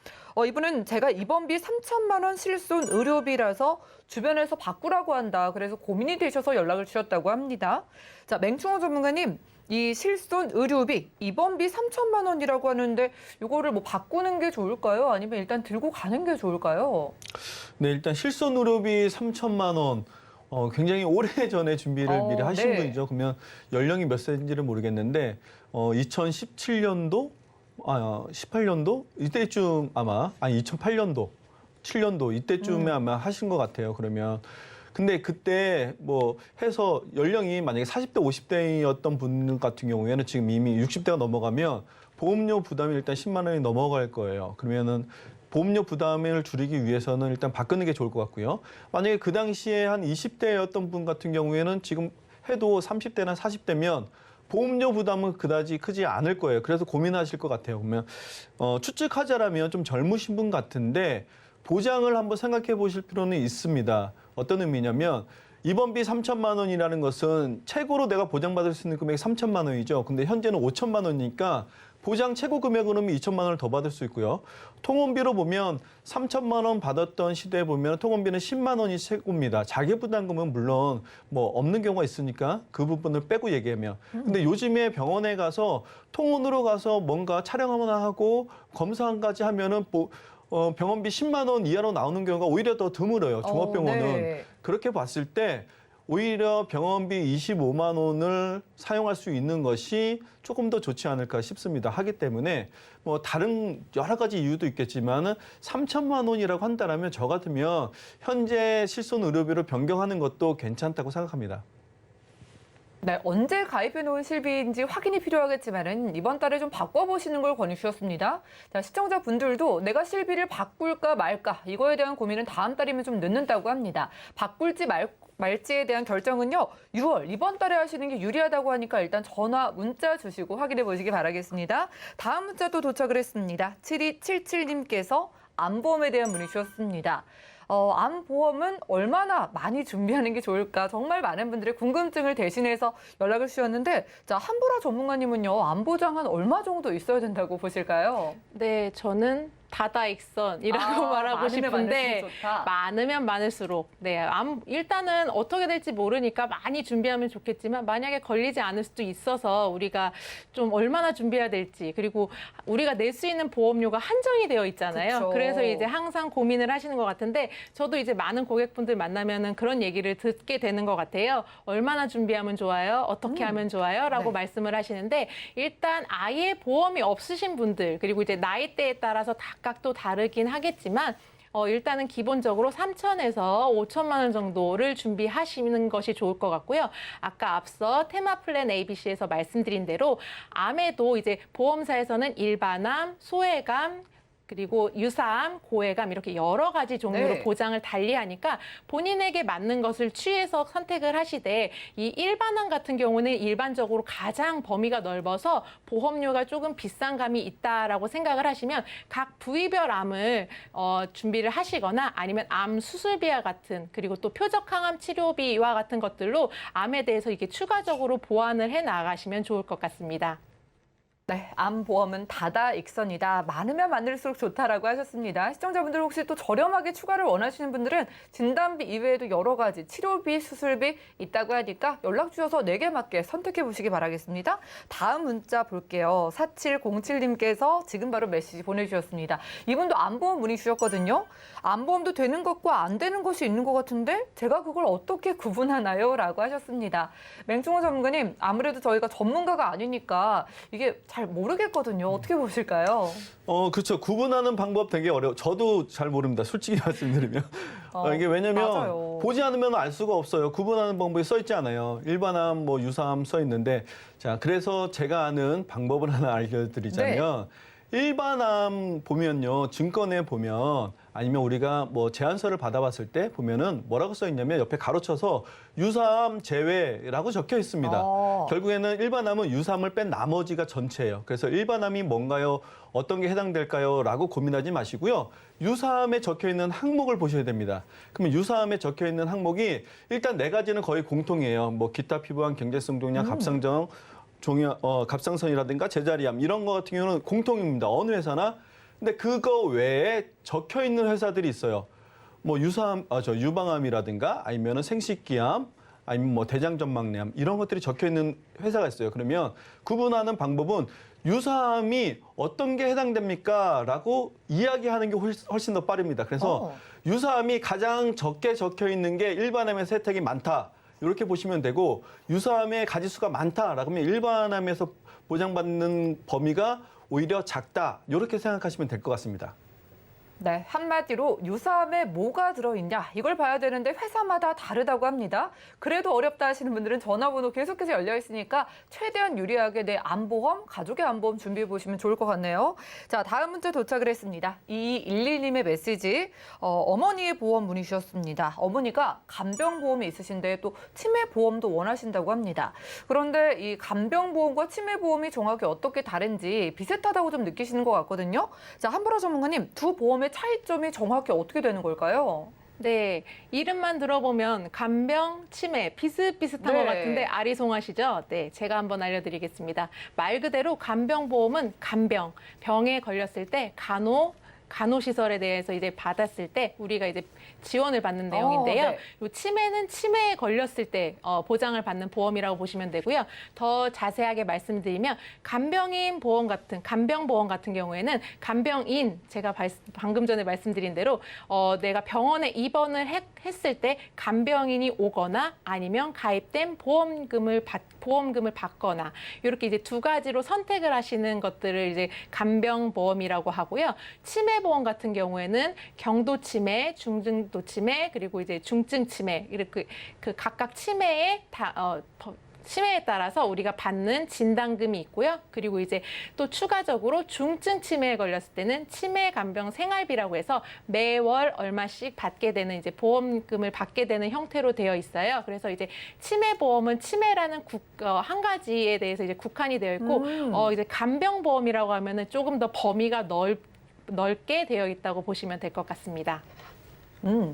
이분은 제가 입원비 3천만 원 실손 의료비라서 주변에서 바꾸라고 한다. 그래서 고민이 되셔서 연락을 주셨다고 합니다. 자, 맹충호 전문가님. 이 실손 의료비, 입원비 3천만 원이라고 하는데 이거를 뭐 바꾸는 게 좋을까요? 아니면 일단 들고 가는 게 좋을까요? 네, 일단 실손 의료비 3천만 원. 굉장히 오래전에 준비를 미리 하신 네. 분이죠. 그러면 연령이 몇 세인지를 모르겠는데 2017년도, 18년도 이때쯤 아마 2008년도, 7년도 이때쯤에 아마 하신 것 같아요. 그러면 근데 그때 뭐 해서 연령이 만약에 40대, 50대였던 분 같은 경우에는 지금 이미 60대가 넘어가면 보험료 부담이 일단 10만 원이 넘어갈 거예요. 그러면은 보험료 부담을 줄이기 위해서는 일단 바꾸는 게 좋을 것 같고요. 만약에 그 당시에 한 20대였던 분 같은 경우에는 지금 해도 30대나 40대면 보험료 부담은 그다지 크지 않을 거예요. 그래서 고민하실 것 같아요. 그러면 추측하자라면 좀 젊으신 분 같은데 보장을 한번 생각해 보실 필요는 있습니다. 어떤 의미냐면 입원비 3천만 원이라는 것은 최고로 내가 보장받을 수 있는 금액이 3천만 원이죠. 근데 현재는 5천만 원이니까 보장 최고 금액으로 2천만 원을 더 받을 수 있고요. 통원비로 보면 3천만 원 받았던 시대에 보면 통원비는 10만 원이 최고입니다. 자기부담금은 물론 뭐 없는 경우가 있으니까 그 부분을 빼고 얘기하면. 근데 요즘에 병원에 가서 통원으로 가서 뭔가 촬영 하나 하고 검사까지 하면은 병원비 10만 원 이하로 나오는 경우가 오히려 더 드물어요. 종합병원은. 네. 그렇게 봤을 때 오히려 병원비 25만 원을 사용할 수 있는 것이 조금 더 좋지 않을까 싶습니다. 하기 때문에 뭐 다른 여러 가지 이유도 있겠지만은 3천만 원이라고 한다면 저 같으면 현재 실손 의료비로 변경하는 것도 괜찮다고 생각합니다. 네, 언제 가입해 놓은 실비인지 확인이 필요하겠지만은 이번 달에 좀 바꿔보시는 걸 권유주셨습니다. 자, 시청자분들도 내가 실비를 바꿀까 말까 이거에 대한 고민은 다음 달이면 좀 늦는다고 합니다. 바꿀지 말지에 대한 결정은요 6월 이번 달에 하시는 게 유리하다고 하니까 일단 전화 문자 주시고 확인해 보시기 바라겠습니다. 다음 문자 또 도착을 했습니다. 7277님께서 암보험에 대한 문의 주셨습니다. 암보험은 얼마나 많이 준비하는 게 좋을까? 정말 많은 분들의 궁금증을 대신해서 연락을 주셨는데, 자, 한보라 전문가님은요, 암보장은 얼마 정도 있어야 된다고 보실까요? 네, 저는 다다익선이라고 말하고 많으면 싶은데 많을수록 좋다. 많으면 많을수록 일단은 어떻게 될지 모르니까 많이 준비하면 좋겠지만 만약에 걸리지 않을 수도 있어서 우리가 좀 얼마나 준비해야 될지 그리고 우리가 낼 수 있는 보험료가 한정이 되어 있잖아요. 그쵸. 그래서 이제 항상 고민을 하시는 것 같은데 저도 이제 많은 고객분들 만나면은 그런 얘기를 듣게 되는 것 같아요. 얼마나 준비하면 좋아요? 어떻게 하면 좋아요? 라고 네. 말씀을 하시는데 일단 아예 보험이 없으신 분들 그리고 이제 나이대에 따라서 각각 또 다르긴 하겠지만 일단은 기본적으로 3천에서 5천만 원 정도를 준비하시는 것이 좋을 것 같고요. 아까 앞서 테마플랜 ABC에서 말씀드린 대로 암에도 이제 보험사에서는 일반암, 소외암, 그리고 유사암, 고해감 이렇게 여러 가지 종류로 네. 보장을 달리하니까 본인에게 맞는 것을 취해서 선택을 하시되 이 일반암 같은 경우는 일반적으로 가장 범위가 넓어서 보험료가 조금 비싼 감이 있다라고 생각을 하시면 각 부위별 암을 준비를 하시거나 아니면 암 수술비와 같은 그리고 또 표적 항암 치료비와 같은 것들로 암에 대해서 이게 추가적으로 보완을 해 나가시면 좋을 것 같습니다. 네, 암보험은 다다익선이다. 많으면 많을수록 좋다라고 하셨습니다. 시청자분들 혹시 또 저렴하게 추가를 원하시는 분들은 진단비 이외에도 여러 가지 치료비, 수술비 있다고 하니까 연락 주셔서 내게 맞게 선택해 보시기 바라겠습니다. 다음 문자 볼게요. 4707님께서 지금 바로 메시지 보내주셨습니다. 이분도 암보험 문의 주셨거든요. 암보험도 되는 것과 안 되는 것이 있는 것 같은데 제가 그걸 어떻게 구분하나요? 라고 하셨습니다. 맹충호 전문가님, 아무래도 저희가 전문가가 아니니까 이게 잘 모르겠거든요. 어떻게 보실까요? 그렇죠. 구분하는 방법 되게 어려워. 저도 잘 모릅니다. 솔직히 말씀드리면. 이게 왜냐면 맞아요. 보지 않으면 알 수가 없어요. 구분하는 방법이 써 있지 않아요. 일반암, 뭐 유사암 써 있는데, 자, 그래서 제가 아는 방법을 하나 알려드리자면, 일반암 보면요, 증권에 보면 아니면 우리가 뭐 제안서를 받아봤을 때 보면은 뭐라고 써 있냐면 옆에 가로쳐서 유사암 제외라고 적혀 있습니다. 결국에는 일반암은 유사암을 뺀 나머지가 전체예요. 그래서 일반암이 뭔가요? 어떤 게 해당될까요? 라고 고민하지 마시고요. 유사암에 적혀 있는 항목을 보셔야 됩니다. 그러면 유사암에 적혀 있는 항목이 일단 4가지는 거의 공통이에요. 뭐 기타 피부암, 경제성 종양, 갑상정, 갑상선이라든가 제자리암 이런 거 같은 경우는 공통입니다. 어느 회사나. 근데 그거 외에 적혀 있는 회사들이 있어요. 뭐 유방암이라든가 아니면은 생식기암 아니면 뭐 대장전막내암 이런 것들이 적혀 있는 회사가 있어요. 그러면 구분하는 방법은 유사암이 어떤 게 해당됩니까? 라고 이야기하는 게 훨씬 더 빠릅니다. 그래서 유사암이 가장 적게 적혀 있는 게 일반암에서 혜택이 많다. 이렇게 보시면 되고 유사암의 가지수가 많다라고 하면 일반암에서 보장받는 범위가 오히려 작다. 이렇게 생각하시면 될 것 같습니다. 네, 한마디로 유사암에 뭐가 들어있냐 이걸 봐야 되는데 회사마다 다르다고 합니다. 그래도 어렵다 하시는 분들은 전화번호 계속해서 열려 있으니까 최대한 유리하게 내 암보험, 가족의 암보험 준비해 보시면 좋을 것 같네요. 자, 다음 문자 도착을 했습니다. 2211님의 메시지, 어머니의 보험 문의 주셨습니다. 어머니가 간병보험이 있으신데 또 치매보험도 원하신다고 합니다. 그런데 이 간병보험과 치매보험이 정확히 어떻게 다른지 비슷하다고 좀 느끼시는 것 같거든요. 자, 한보라 전문가님, 두 보험의 차이점이 정확히 어떻게 되는 걸까요? 네, 이름만 들어보면 간병, 치매 비슷비슷한 네. 것 같은데 아리송하시죠? 네, 제가 한번 알려드리겠습니다. 말 그대로 간병보험은 간병, 병에 걸렸을 때 간호시설에 대해서 이제 받았을 때 우리가 이제 지원을 받는 내용인데요. 네. 요 치매는 치매에 걸렸을 때 보장을 받는 보험이라고 보시면 되고요. 더 자세하게 말씀드리면 간병인 보험 같은 간병보험 같은 경우에는 간병인 제가 방금 전에 말씀드린 대로 내가 병원에 입원을 했을 때 간병인이 오거나 아니면 가입된 보험금을 받거나 이렇게 이제 두 가지로 선택을 하시는 것들을 이제 간병보험이라고 하고요. 치매보험 같은 경우에는 경도 치매, 중증도 치매, 그리고 이제 중증 치매 이렇게 그 각각 치매에 치매에 따라서 우리가 받는 진단금이 있고요. 그리고 이제 또 추가적으로 중증 치매에 걸렸을 때는 치매 간병 생활비라고 해서 매월 얼마씩 받게 되는 이제 보험금을 받게 되는 형태로 되어 있어요. 그래서 이제 치매 보험은 치매라는 한 가지에 대해서 이제 국한이 되어 있고 이제 간병 보험이라고 하면은 조금 더 범위가 넓게 되어 있다고 보시면 될 것 같습니다.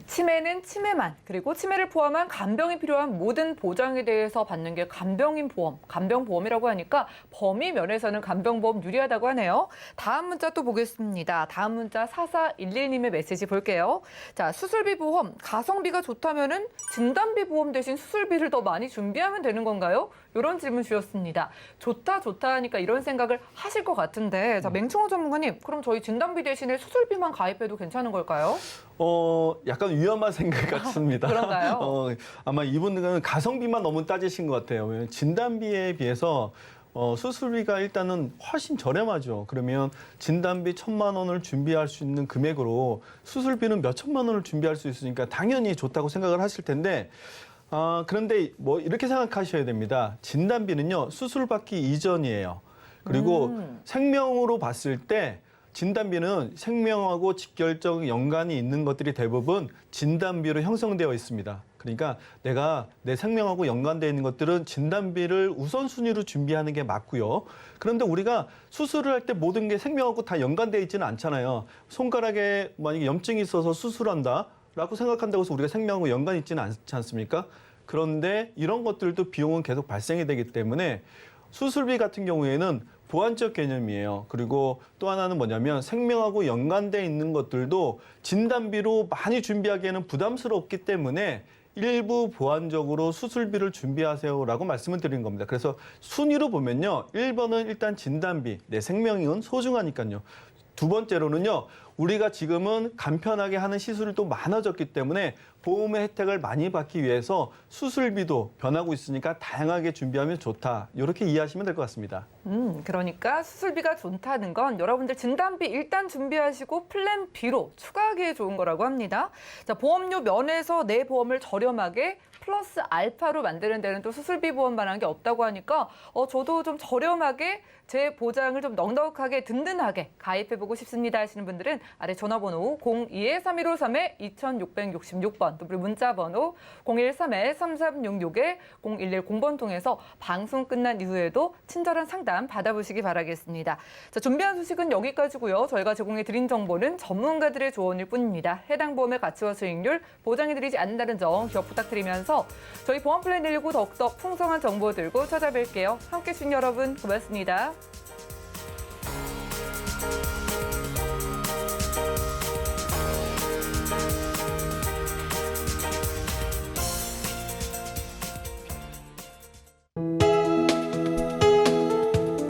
치매는 치매만, 그리고 치매를 포함한 간병이 필요한 모든 보장에 대해서 받는 게 간병인 보험, 간병보험이라고 하니까 범위 면에서는 간병보험 유리하다고 하네요. 다음 문자 또 보겠습니다. 다음 문자 4411님의 메시지 볼게요. 자, 수술비 보험, 가성비가 좋다면은 진단비 보험 대신 수술비를 더 많이 준비하면 되는 건가요? 이런 질문 주셨습니다. 좋다 하니까 이런 생각을 하실 것 같은데, 자, 맹충호 전문가님, 그럼 저희 진단비 대신에 수술비만 가입해도 괜찮은 걸까요? 약간 위험한 생각 같습니다. 그런가요? 아마 이분들은 가성비만 너무 따지신 것 같아요. 왜냐면 진단비에 비해서 수술비가 일단은 훨씬 저렴하죠. 그러면 진단비 1,000만 원을 준비할 수 있는 금액으로 수술비는 몇 천만 원을 준비할 수 있으니까 당연히 좋다고 생각을 하실 텐데, 그런데 뭐 이렇게 생각하셔야 됩니다. 진단비는요, 수술 받기 이전이에요. 그리고 생명으로 봤을 때 진단비는 생명하고 직결적 연관이 있는 것들이 대부분 진단비로 형성되어 있습니다. 그러니까 내가 내 생명하고 연관되어 있는 것들은 진단비를 우선순위로 준비하는 게 맞고요. 그런데 우리가 수술을 할 때 모든 게 생명하고 다 연관되어 있지는 않잖아요. 손가락에 만약에 염증이 있어서 수술한다라고 생각한다고 해서 우리가 생명하고 연관이 있지는 않지 않습니까? 그런데 이런 것들도 비용은 계속 발생이 되기 때문에 수술비 같은 경우에는 보완적 개념이에요. 그리고 또 하나는 뭐냐면 생명하고 연관돼 있는 것들도 진단비로 많이 준비하기에는 부담스럽기 때문에 일부 보완적으로 수술비를 준비하세요라고 말씀을 드린 겁니다. 그래서 순위로 보면요. 1번은 일단 진단비, 내 생명은 소중하니까요. 두 번째로는요. 우리가 지금은 간편하게 하는 시술이 또 많아졌기 때문에 보험의 혜택을 많이 받기 위해서 수술비도 변하고 있으니까 다양하게 준비하면 좋다. 이렇게 이해하시면 될 것 같습니다. 그러니까 수술비가 좋다는 건 여러분들 진단비 일단 준비하시고 플랜 B로 추가하기에 좋은 거라고 합니다. 자, 보험료 면에서 내 보험을 저렴하게 플러스 알파로 만드는 데는 또 수술비 보험만한 게 없다고 하니까 저도 좀 저렴하게 제 보장을 좀 넉넉하게 든든하게 가입해보고 싶습니다 하시는 분들은 아래 전화번호 02-3153-2666번 또 그리고 문자번호 013-3366-0110번 통해서 방송 끝난 이후에도 친절한 상담 받아보시기 바라겠습니다. 자, 준비한 소식은 여기까지고요. 저희가 제공해드린 정보는 전문가들의 조언일 뿐입니다. 해당 보험의 가치와 수익률 보장해드리지 않는다는 점 기억 부탁드리면서 저희 보험 플랜 119 더욱더 풍성한 정보 들고 찾아뵐게요. 함께해 주신 여러분 고맙습니다.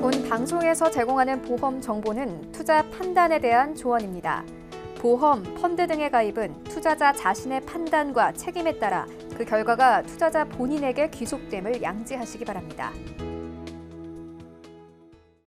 본 방송에서 제공하는 보험 정보는 투자 판단에 대한 조언입니다. 보험, 펀드 등의 가입은 투자자 자신의 판단과 책임에 따라 그 결과가 투자자 본인에게 귀속됨을 양지하시기 바랍니다.